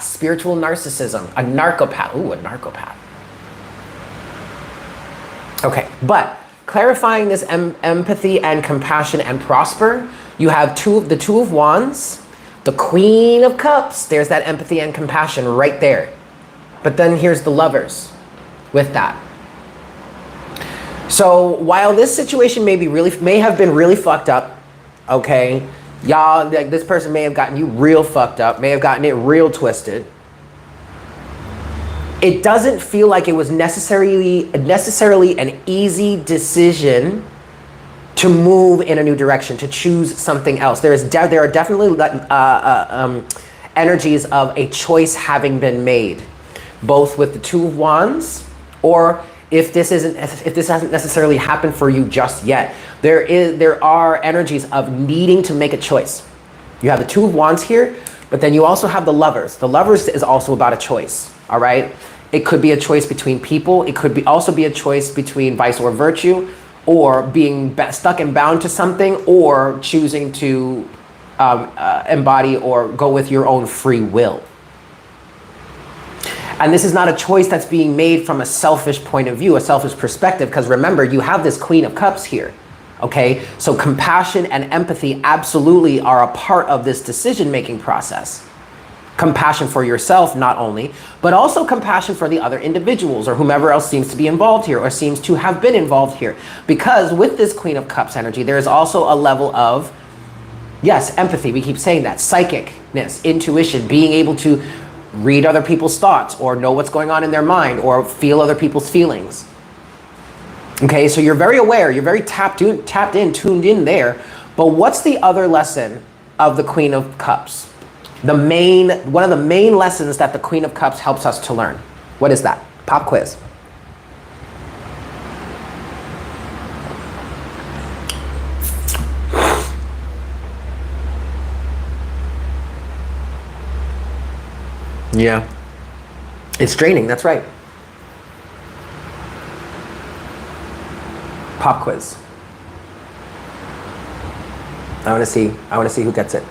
spiritual narcissism, a narcopath. Ooh, a narcopath. Okay, but clarifying this empathy and compassion and prosper, you have the Two of Wands, the Queen of Cups. There's that empathy and compassion right there. But then here's the Lovers with that. So while this situation may have been really fucked up, okay, y'all, like, this person may have gotten you real fucked up, may have gotten it real twisted. It doesn't feel like it was necessarily an easy decision to move in a new direction, to choose something else. There are definitely energies of a choice having been made, both with the Two of Wands, or if this hasn't necessarily happened for you just yet, there are energies of needing to make a choice. You have the Two of Wands here, but then you also have the Lovers. The Lovers is also about a choice, all right? It could be a choice between people. It could also be a choice between vice or virtue, or being stuck and bound to something, or choosing to embody or go with your own free will. And this is not a choice that's being made from a selfish point of view, a selfish perspective, because remember, you have this Queen of Cups here, okay? So compassion and empathy absolutely are a part of this decision-making process. Compassion for yourself, not only, but also compassion for the other individuals or whomever else seems to be involved here or seems to have been involved here. Because with this Queen of Cups energy, there is also a level of, yes, empathy, we keep saying that, psychicness, intuition, being able to read other people's thoughts or know what's going on in their mind or feel other people's feelings. Okay, so you're very aware, you're very tapped in, tuned in there. But what's the other lesson of the Queen of Cups? One of the main lessons that the Queen of Cups helps us to learn. What is that? Pop quiz. Yeah. It's draining, that's right. Pop quiz. I want to see who gets it.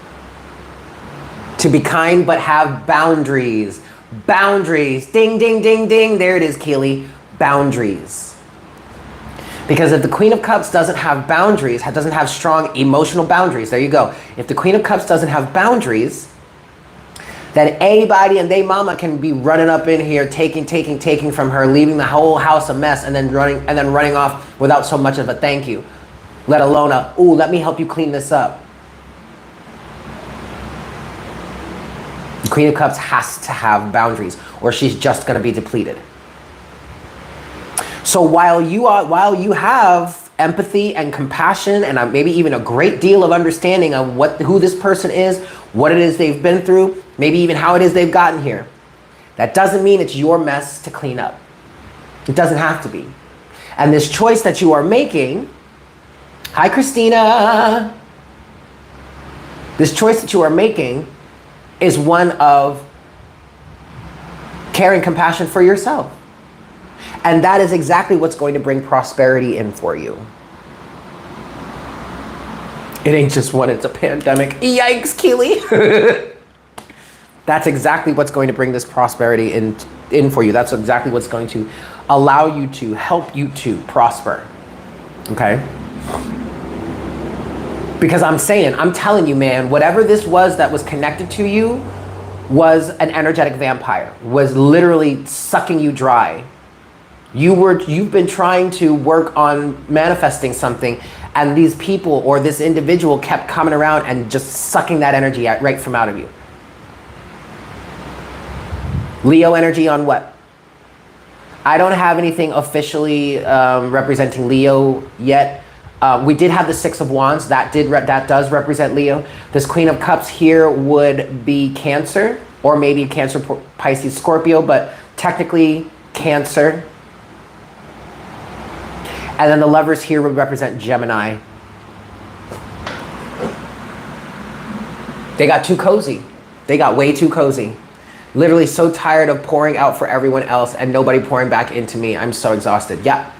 To be kind but have boundaries. Boundaries. Ding, ding, ding, ding. There it is, Keely. Boundaries. Because if the Queen of Cups doesn't have boundaries, doesn't have strong emotional boundaries, there you go. If the Queen of Cups doesn't have boundaries, then anybody and they mama can be running up in here, taking from her, leaving the whole house a mess, and then running off without so much of a thank you, let alone ooh, let me help you clean this up. The Queen of Cups has to have boundaries, or she's just going to be depleted. So while you have empathy and compassion and maybe even a great deal of understanding of who this person is, what it is they've been through, maybe even how it is they've gotten here, that doesn't mean it's your mess to clean up. It doesn't have to be. And this choice that you are making, hi Christina, this choice that you are making is one of care and compassion for yourself. And that is exactly what's going to bring prosperity in for you. It ain't just one, it's a pandemic. Yikes, Keely. That's exactly what's going to bring this prosperity in for you. That's exactly what's going to allow you to help you to prosper. Okay? Because I'm telling you, man, whatever this was that was connected to you, was an energetic vampire, was literally sucking you dry. You've been trying to work on manifesting something, and these people or this individual kept coming around and just sucking that energy out, right from out of you. Leo energy on what? I don't have anything officially representing Leo yet. We did have the Six of Wands. That does represent Leo. This Queen of Cups here would be Cancer, or maybe Cancer, Pisces, Scorpio, but technically Cancer. And then the Lovers here would represent Gemini. They got too cozy. They got way too cozy. Literally so tired of pouring out for everyone else and nobody pouring back into me. I'm so exhausted. Yeah.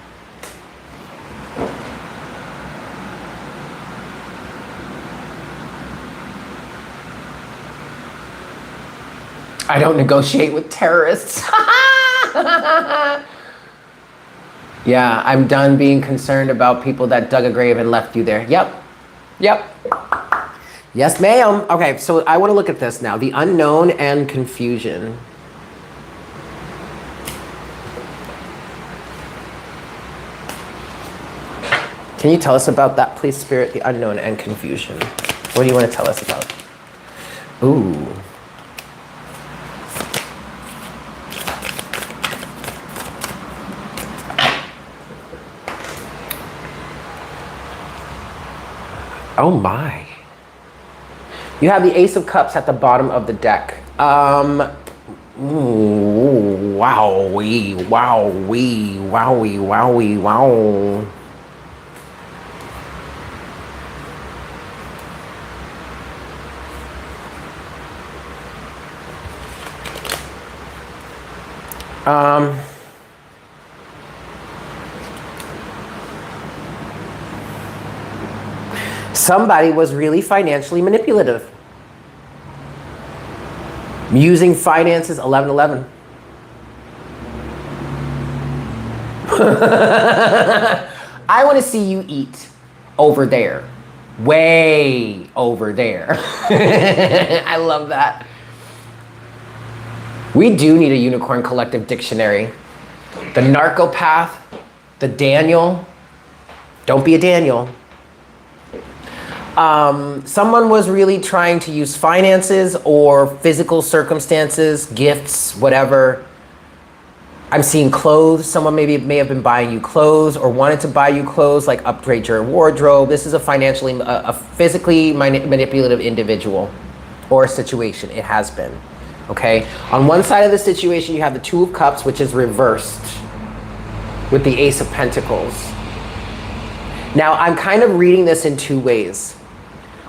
I don't negotiate with terrorists. Yeah, I'm done being concerned about people that dug a grave and left you there. Yep. Yep. Yes, ma'am. Okay, so I want to look at this now. The unknown and confusion. Can you tell us about that, please, Spirit? The unknown and confusion. What do you want to tell us about? Ooh. Oh my. You have the Ace of Cups at the bottom of the deck. Wowee, wowee, wowee, wowee, wow. Somebody was really financially manipulative. Using finances, 1111. I want to see you eat over there. Way over there. I love that. We do need a Unicorn Collective dictionary. The narcopath, the Daniel. Don't be a Daniel. Someone was really trying to use finances or physical circumstances, gifts, whatever. I'm seeing clothes. Someone may have been buying you clothes or wanted to buy you clothes, like upgrade your wardrobe. This is a physically manipulative individual or situation. It has been. Okay. On one side of the situation, you have the Two of Cups, which is reversed with the Ace of Pentacles. Now, I'm kind of reading this in two ways.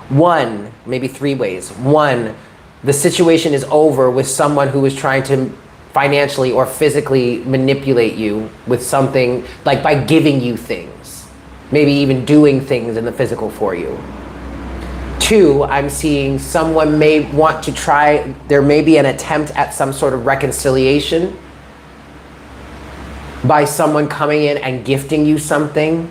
One, maybe three ways. One, the situation is over with someone who is trying to financially or physically manipulate you with something, like by giving you things, maybe even doing things in the physical for you. Two, I'm seeing someone may want to try, there may be an attempt at some sort of reconciliation by someone coming in and gifting you something.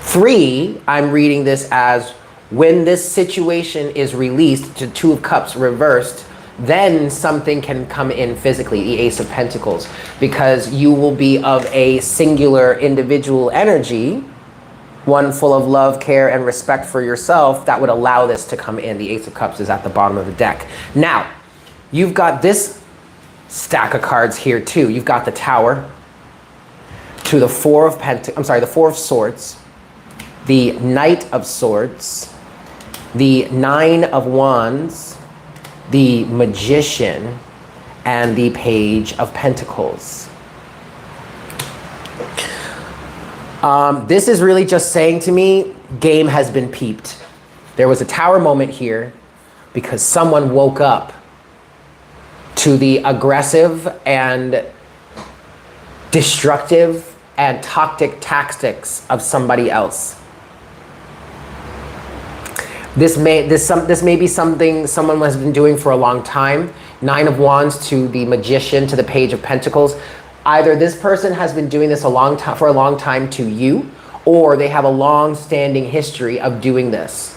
Three, I'm reading this as when this situation is released to Two of Cups reversed, then something can come in physically, the Ace of Pentacles, because you will be of a singular individual energy, one full of love, care, and respect for yourself, that would allow this to come in. The Ace of Cups is at the bottom of the deck. Now, you've got this stack of cards here too. You've got the Tower to the Four of Swords, the Knight of Swords, the Nine of Wands, the Magician, and the Page of Pentacles. This is really just saying to me, game has been peeped. There was a Tower moment here because someone woke up to the aggressive and destructive and toxic tactics of somebody else. This may be something someone has been doing for a long time. Nine of Wands to the Magician to the Page of Pentacles. Either this person has been doing this for a long time to you, or they have a long-standing history of doing this.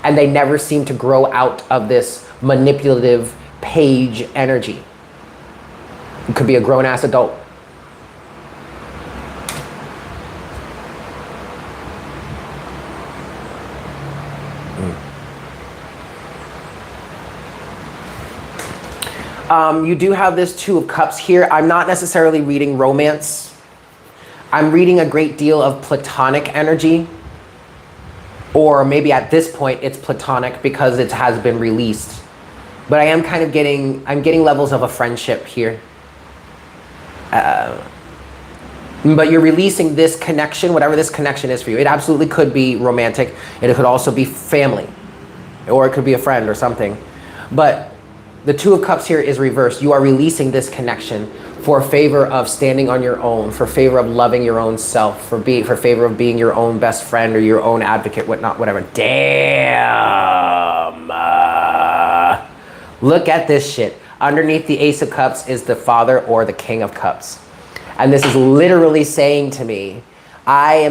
and they never seem to grow out of this manipulative page energy. It could be a grown-ass adult. You do have this Two of Cups here. I'm not necessarily reading romance. I'm reading a great deal of platonic energy. Or maybe at this point it's platonic because it has been released. But I am kind of getting levels of a friendship here. But you're releasing this connection, whatever this connection is for you. It absolutely could be romantic. It could also be family. Or it could be a friend or something. But the Two of Cups here is reversed. You are releasing this connection for favor of standing on your own, for favor of loving your own self, for favor of being your own best friend or your own advocate, whatnot, whatever. Damn. Look at this shit. Underneath the Ace of Cups is the Father or the King of Cups. And this is literally saying to me, I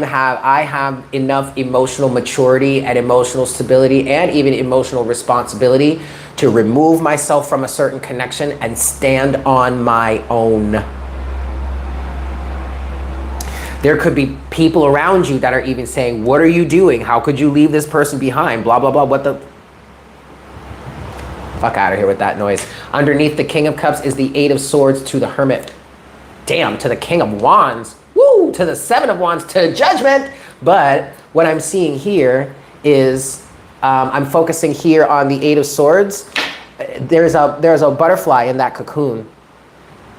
have enough emotional maturity and emotional stability and even emotional responsibility to remove myself from a certain connection and stand on my own. There could be people around you that are even saying, what are you doing? How could you leave this person behind? Blah, blah, blah. What the? Fuck out of here with that noise. Underneath the King of Cups is the Eight of Swords to the Hermit. Damn, to the King of Wands. Woo, to the Seven of Wands, to Judgment. But what I'm seeing here is, I'm focusing here on the Eight of Swords. There's a butterfly in that cocoon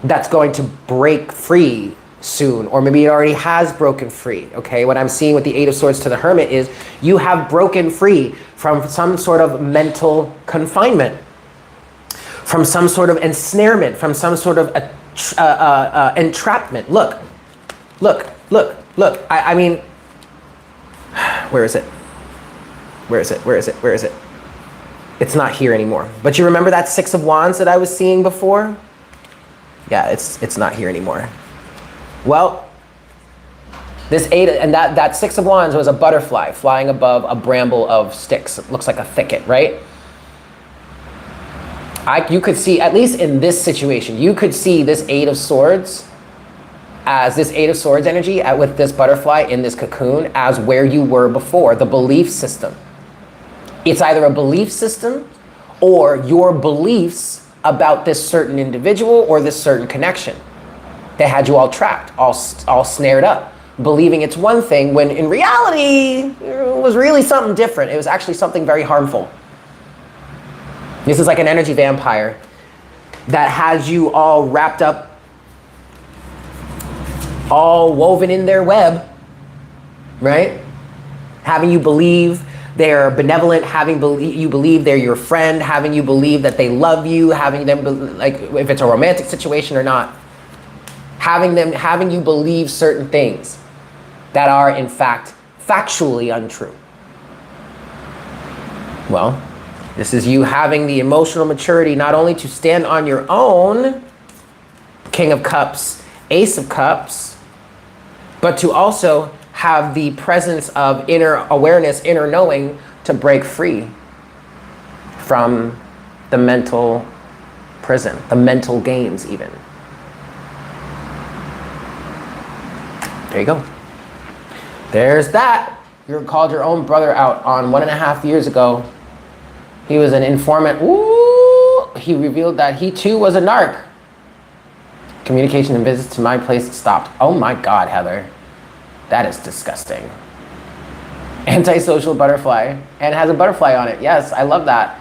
that's going to break free soon, or maybe it already has broken free, okay? What I'm seeing with the Eight of Swords to the Hermit is you have broken free from some sort of mental confinement, from some sort of ensnarement, from some sort of entrapment. Look. I mean, where is it? Where is it? It's not here anymore. But you remember that Six of Wands that I was seeing before? Yeah, it's not here anymore. Well, this eight, and that Six of Wands was a butterfly flying above a bramble of sticks. It looks like a thicket, right? You could see, at least in this situation, you could see this Eight of Swords as this Eight of Swords energy with this butterfly in this cocoon as where you were before, the belief system. It's either a belief system or your beliefs about this certain individual or this certain connection that had you all trapped, all snared up, believing it's one thing when in reality it was really something different. It was actually something very harmful. This is like an energy vampire that has you all wrapped up, all woven in their web, right? Having you believe they're benevolent, having you believe they're your friend, having you believe that they love you, having them, like if it's a romantic situation or not, having you believe certain things that are in fact factually untrue. Well, this is you having the emotional maturity not only to stand on your own, King of Cups, Ace of Cups, but to also have the presence of inner awareness, inner knowing to break free from the mental prison, the mental games even. There you go. There's that. You called your own brother out on 1.5 years ago. He was an informant. Ooh, he revealed that he too was a narc. Communication and visits to my place stopped. Oh my God, Heather. That is disgusting. Antisocial butterfly. And it has a butterfly on it. Yes, I love that.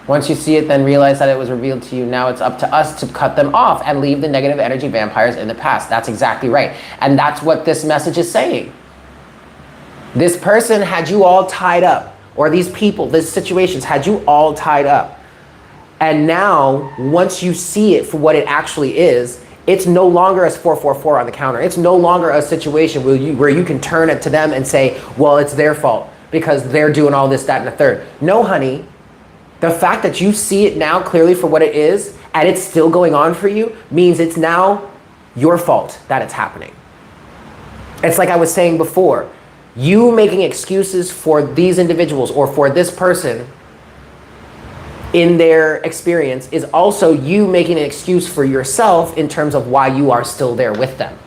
Once you see it, then realize that it was revealed to you. Now it's up to us to cut them off and leave the negative energy vampires in the past. That's exactly right. And that's what this message is saying. This person had you all tied up. Or these people, these situations had you all tied up. And now, once you see it for what it actually is, it's no longer as 444 on the counter. It's no longer a situation where you can turn it to them and say, well, it's their fault because they're doing all this, that, and the third. No, honey. The fact that you see it now clearly for what it is and it's still going on for you means it's now your fault that it's happening. It's like I was saying before. You making excuses for these individuals or for this person in their experience is also you making an excuse for yourself in terms of why you are still there with them.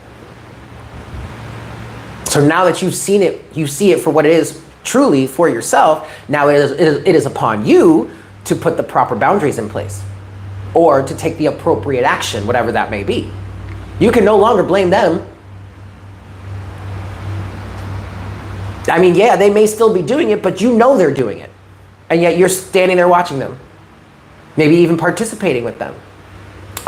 So now that you've seen it, you see it for what it is truly for yourself. Now it is upon you to put the proper boundaries in place or to take the appropriate action, whatever that may be. You can no longer blame them. I mean, yeah, they may still be doing it, but you know they're doing it. And yet you're standing there watching them. Maybe even participating with them.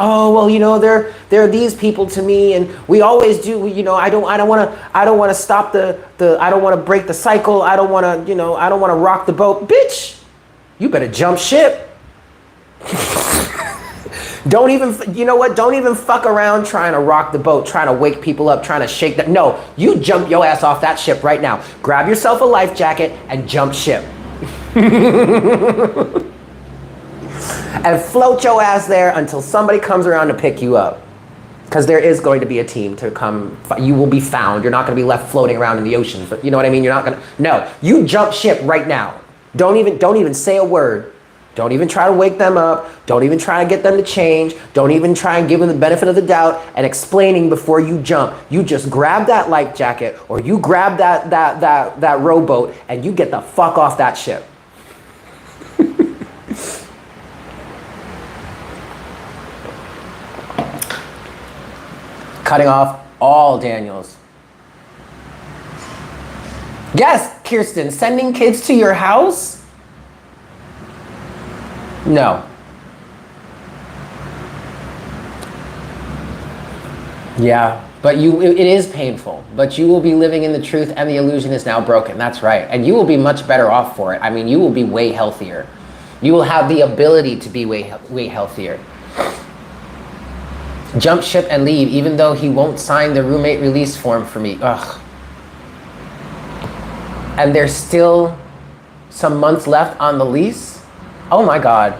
Oh, well, you know, they're these people to me, and we always do, you know, I don't want to stop I don't want to break the cycle. I don't want to, you know, I don't want to rock the boat. Bitch, you better jump ship. Don't even, you know what? Don't even fuck around trying to rock the boat, trying to wake people up, trying to shake that. No, you jump your ass off that ship right now. Grab yourself a life jacket and jump ship. And float your ass there until somebody comes around to pick you up. Because there is going to be a team to come. You will be found. You're not going to be left floating around in the ocean. But you know what I mean? You're not going to. No, you jump ship right now. Don't even say a word. Don't even try to wake them up. Don't even try to get them to change. Don't even try and give them the benefit of the doubt and explaining before you jump. You just grab that life jacket or you grab that rowboat and you get the fuck off that ship. Cutting off all Daniels. Yes, Kirsten, sending kids to your house? No. Yeah, but it is painful, but you will be living in the truth and the illusion is now broken. That's right. And you will be much better off for it. I mean, you will be way healthier. You will have the ability to be way healthier. Jump ship and leave, even though he won't sign the roommate release form for me. Ugh. And there's still some months left on the lease? Oh my God.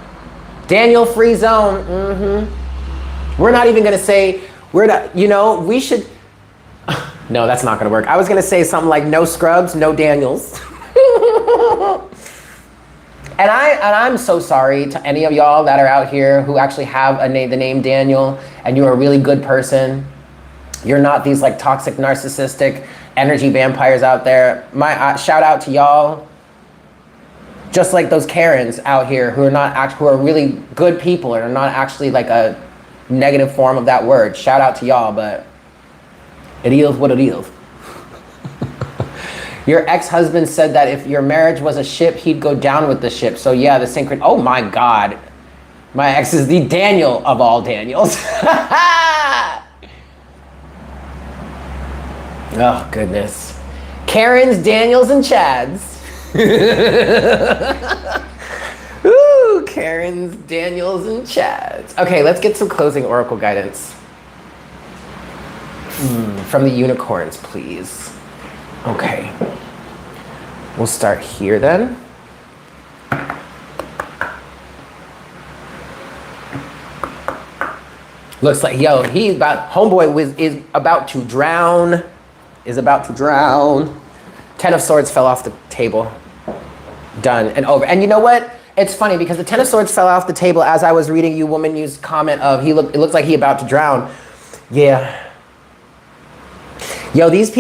Daniel, free zone. Mm-hmm. We're not even going to say, we should. No, that's not going to work. I was going to say something like no scrubs, no Daniels. And I'm so sorry to any of y'all that are out here who actually have the name Daniel and you're a really good person. You're not these like toxic, narcissistic energy vampires out there. My shout out to y'all. Just like those Karens out here who are really good people and are not actually like a negative form of that word. Shout out to y'all, but it is what it is. Your ex-husband said that if your marriage was a ship, he'd go down with the ship. So yeah, the oh my God. My ex is the Daniel of all Daniels. Oh goodness. Karens, Daniels, and Chads. Ooh, Karens, Daniels, and Chads. Okay, let's get some closing oracle guidance. From the unicorns, please. Okay. We'll start here then. Looks like, homeboy is about to drown. Ten of Swords fell off the table. Done and over. And you know what? It's funny because the Ten of Swords fell off the table as I was reading you woman use comment of it looks like he about to drown. Yeah. Yo, these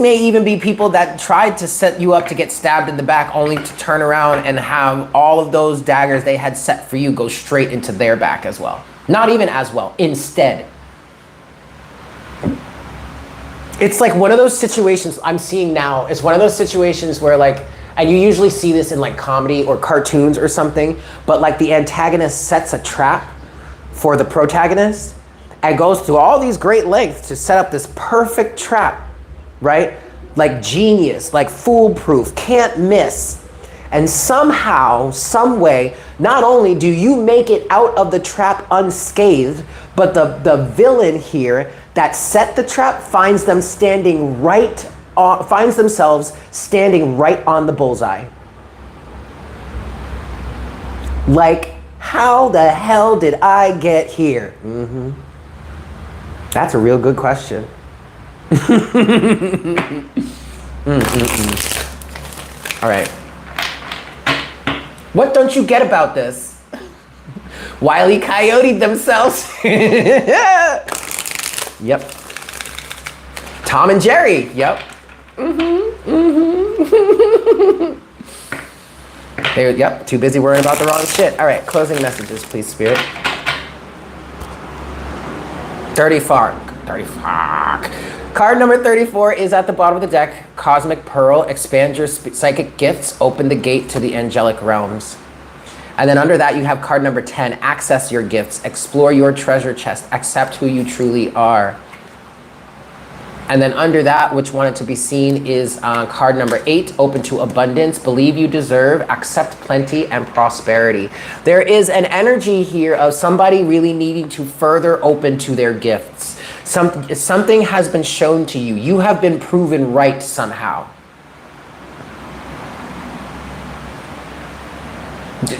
may even be people that tried to set you up to get stabbed in the back only to turn around and have all of those daggers they had set for you go straight into their back as well. Not even as well, instead. It's like one of those situations I'm seeing now. It's one of those situations where like, and you usually see this in like comedy or cartoons or something, but like the antagonist sets a trap for the protagonist and goes through all these great lengths to set up this perfect trap, right? Like genius, like foolproof, can't miss. And somehow, some way, not only do you make it out of the trap unscathed, but the villain here that set the trap finds themselves standing right on the bullseye. Like, how the hell did I get here? That's a real good question. All right. What don't you get about this? Wile E. Coyote themselves. Yep. Tom and Jerry. Yep. Yep, too busy worrying about the wrong shit. All right, closing messages, please, Spirit. Dirty Fark. Card number 34 is at the bottom of the deck. Cosmic Pearl. Expand your psychic gifts. Open the gate to the angelic realms. And then under that, you have card number 10. Access your gifts. Explore your treasure chest. Accept who you truly are. And then under that, which wanted to be seen, is card number 8, open to abundance. Believe you deserve, accept plenty and prosperity. There is an energy here of somebody really needing to further open to their gifts. Something has been shown to you. You have been proven right somehow.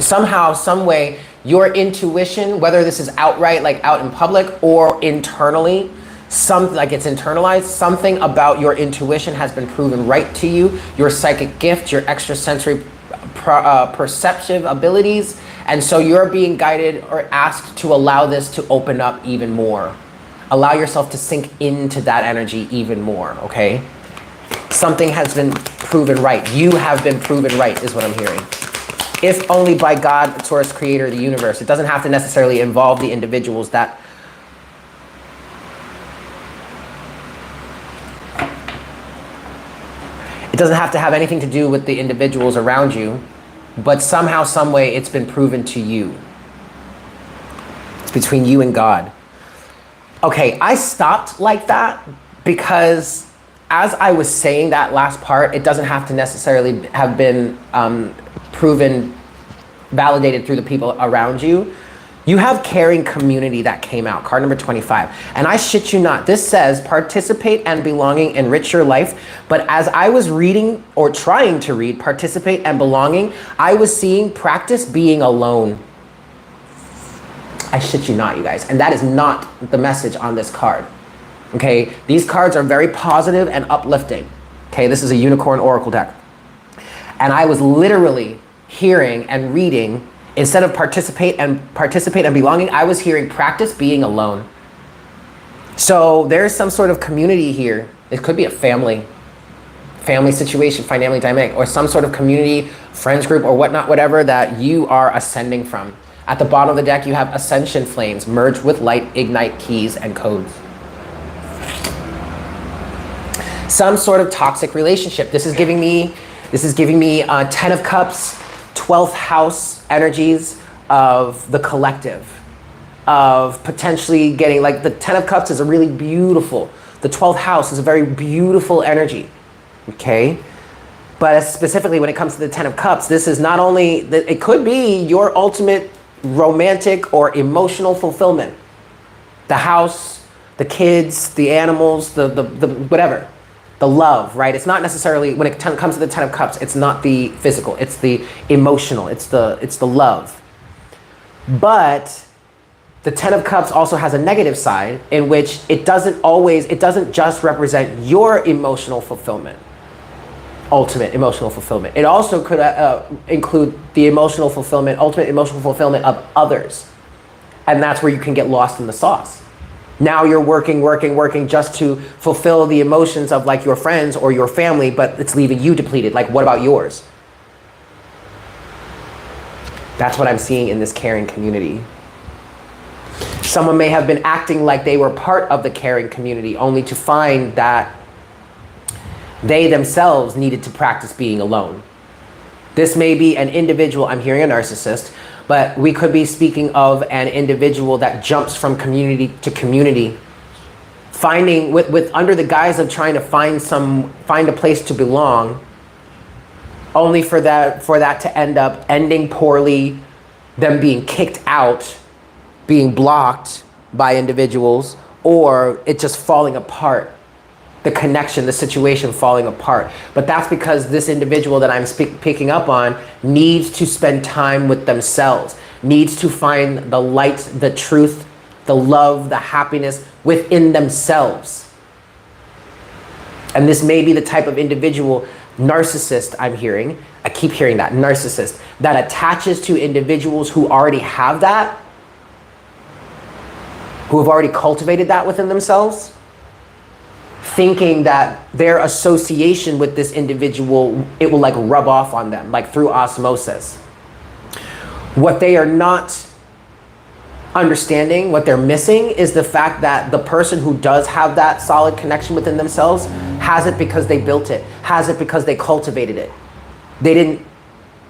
Somehow, some way, your intuition, whether this is outright, like out in public, or internally, like it's internalized, something about your intuition has been proven right to you, your psychic gift, your extrasensory perceptive abilities, and so you're being guided or asked to allow this to open up even more. Allow yourself to sink into that energy even more, okay? Something has been proven right. You have been proven right, is what I'm hearing. If only by God, source, creator of the universe. It doesn't have to necessarily involve the individuals that it doesn't have to have anything to do with the individuals around you, but somehow, some way, it's been proven to you. It's between you and God. Okay, I stopped like that because as I was saying that last part, it doesn't have to necessarily have been proven, validated through the people around you. You have caring community that came out, card number 25. And I shit you not, this says participate and belonging enrich your life. But as I was reading or trying to read participate and belonging, I was seeing practice being alone. I shit you not, you guys. And that is not the message on this card. Okay, these cards are very positive and uplifting. Okay, this is a unicorn oracle deck. And I was literally hearing and reading, instead of participate and belonging, I was hearing practice being alone. So there's some sort of community here. It could be a family situation, family dynamic, or some sort of community, friends group, or whatnot, whatever that you are ascending from. At the bottom of the deck, you have ascension flames, merge with light, ignite keys and codes. Some sort of toxic relationship. This is giving me 10 of Cups, 12th house energies of the collective, of potentially getting, like the 10 of Cups is a really beautiful, the 12th house is a very beautiful energy, okay? But specifically when it comes to the 10 of Cups, this is not only, it could be your ultimate romantic or emotional fulfillment. The house, the kids, the animals, the whatever. The love, right? It's not necessarily, when it comes to the 10 of Cups, it's not the physical, it's the emotional, it's the love. But the 10 of Cups also has a negative side in which it doesn't just represent your emotional fulfillment, ultimate emotional fulfillment. It also could include the emotional fulfillment, ultimate emotional fulfillment of others. And that's where you can get lost in the sauce. Now you're working just to fulfill the emotions of like your friends or your family, but it's leaving you depleted. Like, what about yours? That's what I'm seeing in this caring community. Someone may have been acting like they were part of the caring community only to find that they themselves needed to practice being alone. This may be an individual, I'm hearing a narcissist, but we could be speaking of an individual that jumps from community to community, finding with under the guise of trying to find a place to belong, only for that to end up ending poorly, them being kicked out, being blocked by individuals, or it just falling apart. The connection, the situation falling apart. But that's because this individual that I'm picking up on needs to spend time with themselves, needs to find the light, the truth, the love, the happiness within themselves. And this may be the type of individual, narcissist, I'm hearing. I keep hearing that, narcissist, that attaches to individuals who already have that, who have already cultivated that within themselves, thinking that their association with this individual, it will like rub off on them, like through osmosis. What they are not understanding, what they're missing, is the fact that the person who does have that solid connection within themselves has it because they built it, has it because they cultivated it. They didn't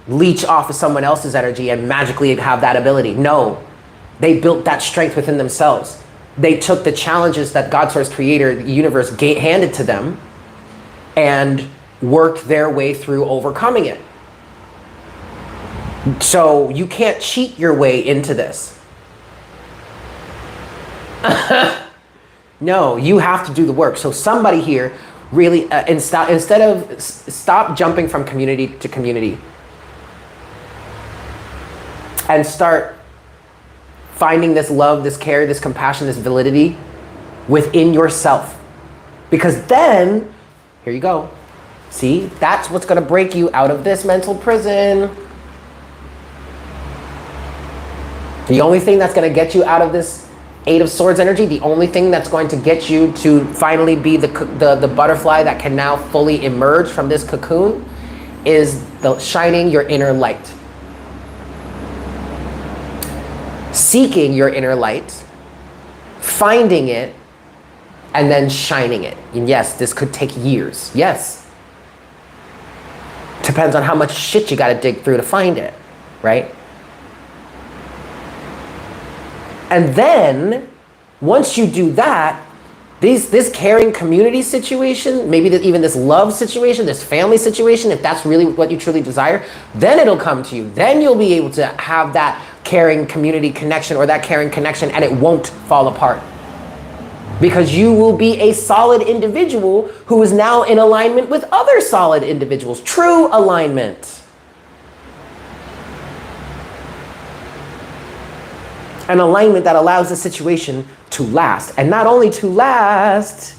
leech off of someone else's energy and magically have that ability. No, they built that strength within themselves. They took the challenges that God Source Creator, the universe, handed to them and worked their way through overcoming it. So you can't cheat your way into this. No, you have to do the work. So somebody here really, stop jumping from community to community and start finding this love, this care, this compassion, this validity within yourself. Because then, here you go. See, that's what's going to break you out of this mental prison. The only thing that's going to get you out of this Eight of Swords energy, the only thing that's going to get you to finally be the butterfly that can now fully emerge from this cocoon, is the shining your inner light. Seeking your inner light, finding it, and then shining it. And yes, this could take years. Yes. Depends on how much shit you got to dig through to find it, right? And then, once you do that, this caring community situation, maybe even this love situation, this family situation, if that's really what you truly desire, then it'll come to you. Then you'll be able to have that caring community connection or that caring connection, and it won't fall apart. Because you will be a solid individual who is now in alignment with other solid individuals. True alignment. An alignment that allows the situation to last. And not only to last,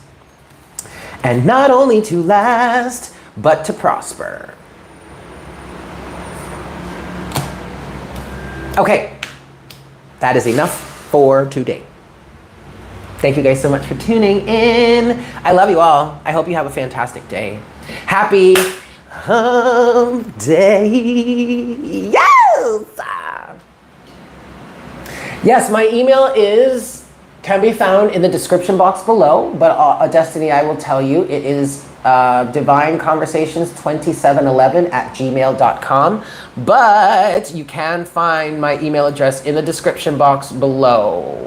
but to prosper. Okay, that is enough for today. Thank you guys so much for tuning in. I love you all. I hope you have a fantastic day. Happy Hump Day. Yes! Yes, my email can be found in the description box below, but Destiny, I will tell you, it is divineconversations2711@gmail.com. But you can find my email address in the description box below.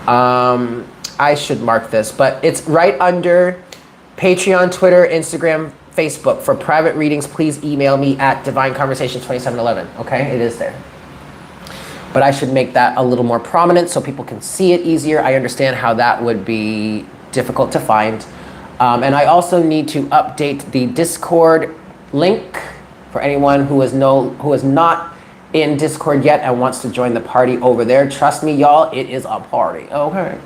I should mark this, but it's right under Patreon, Twitter, Instagram, Facebook. For private readings, please email me at divineconversations2711. Okay, it is there. But I should make that a little more prominent so people can see it easier. I understand how that would be difficult to find. And I also need to update the Discord link for anyone who is not in Discord yet and wants to join the party over there. Trust me, y'all, it is a party. Okay.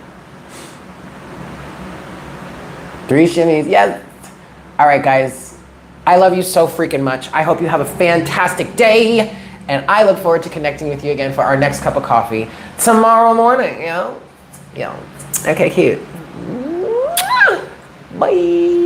3 shimmies, yes. All right, guys. I love you so freaking much. I hope you have a fantastic day. And I look forward to connecting with you again for our next cup of coffee tomorrow morning, you know? Yeah. Okay, cute. Bye.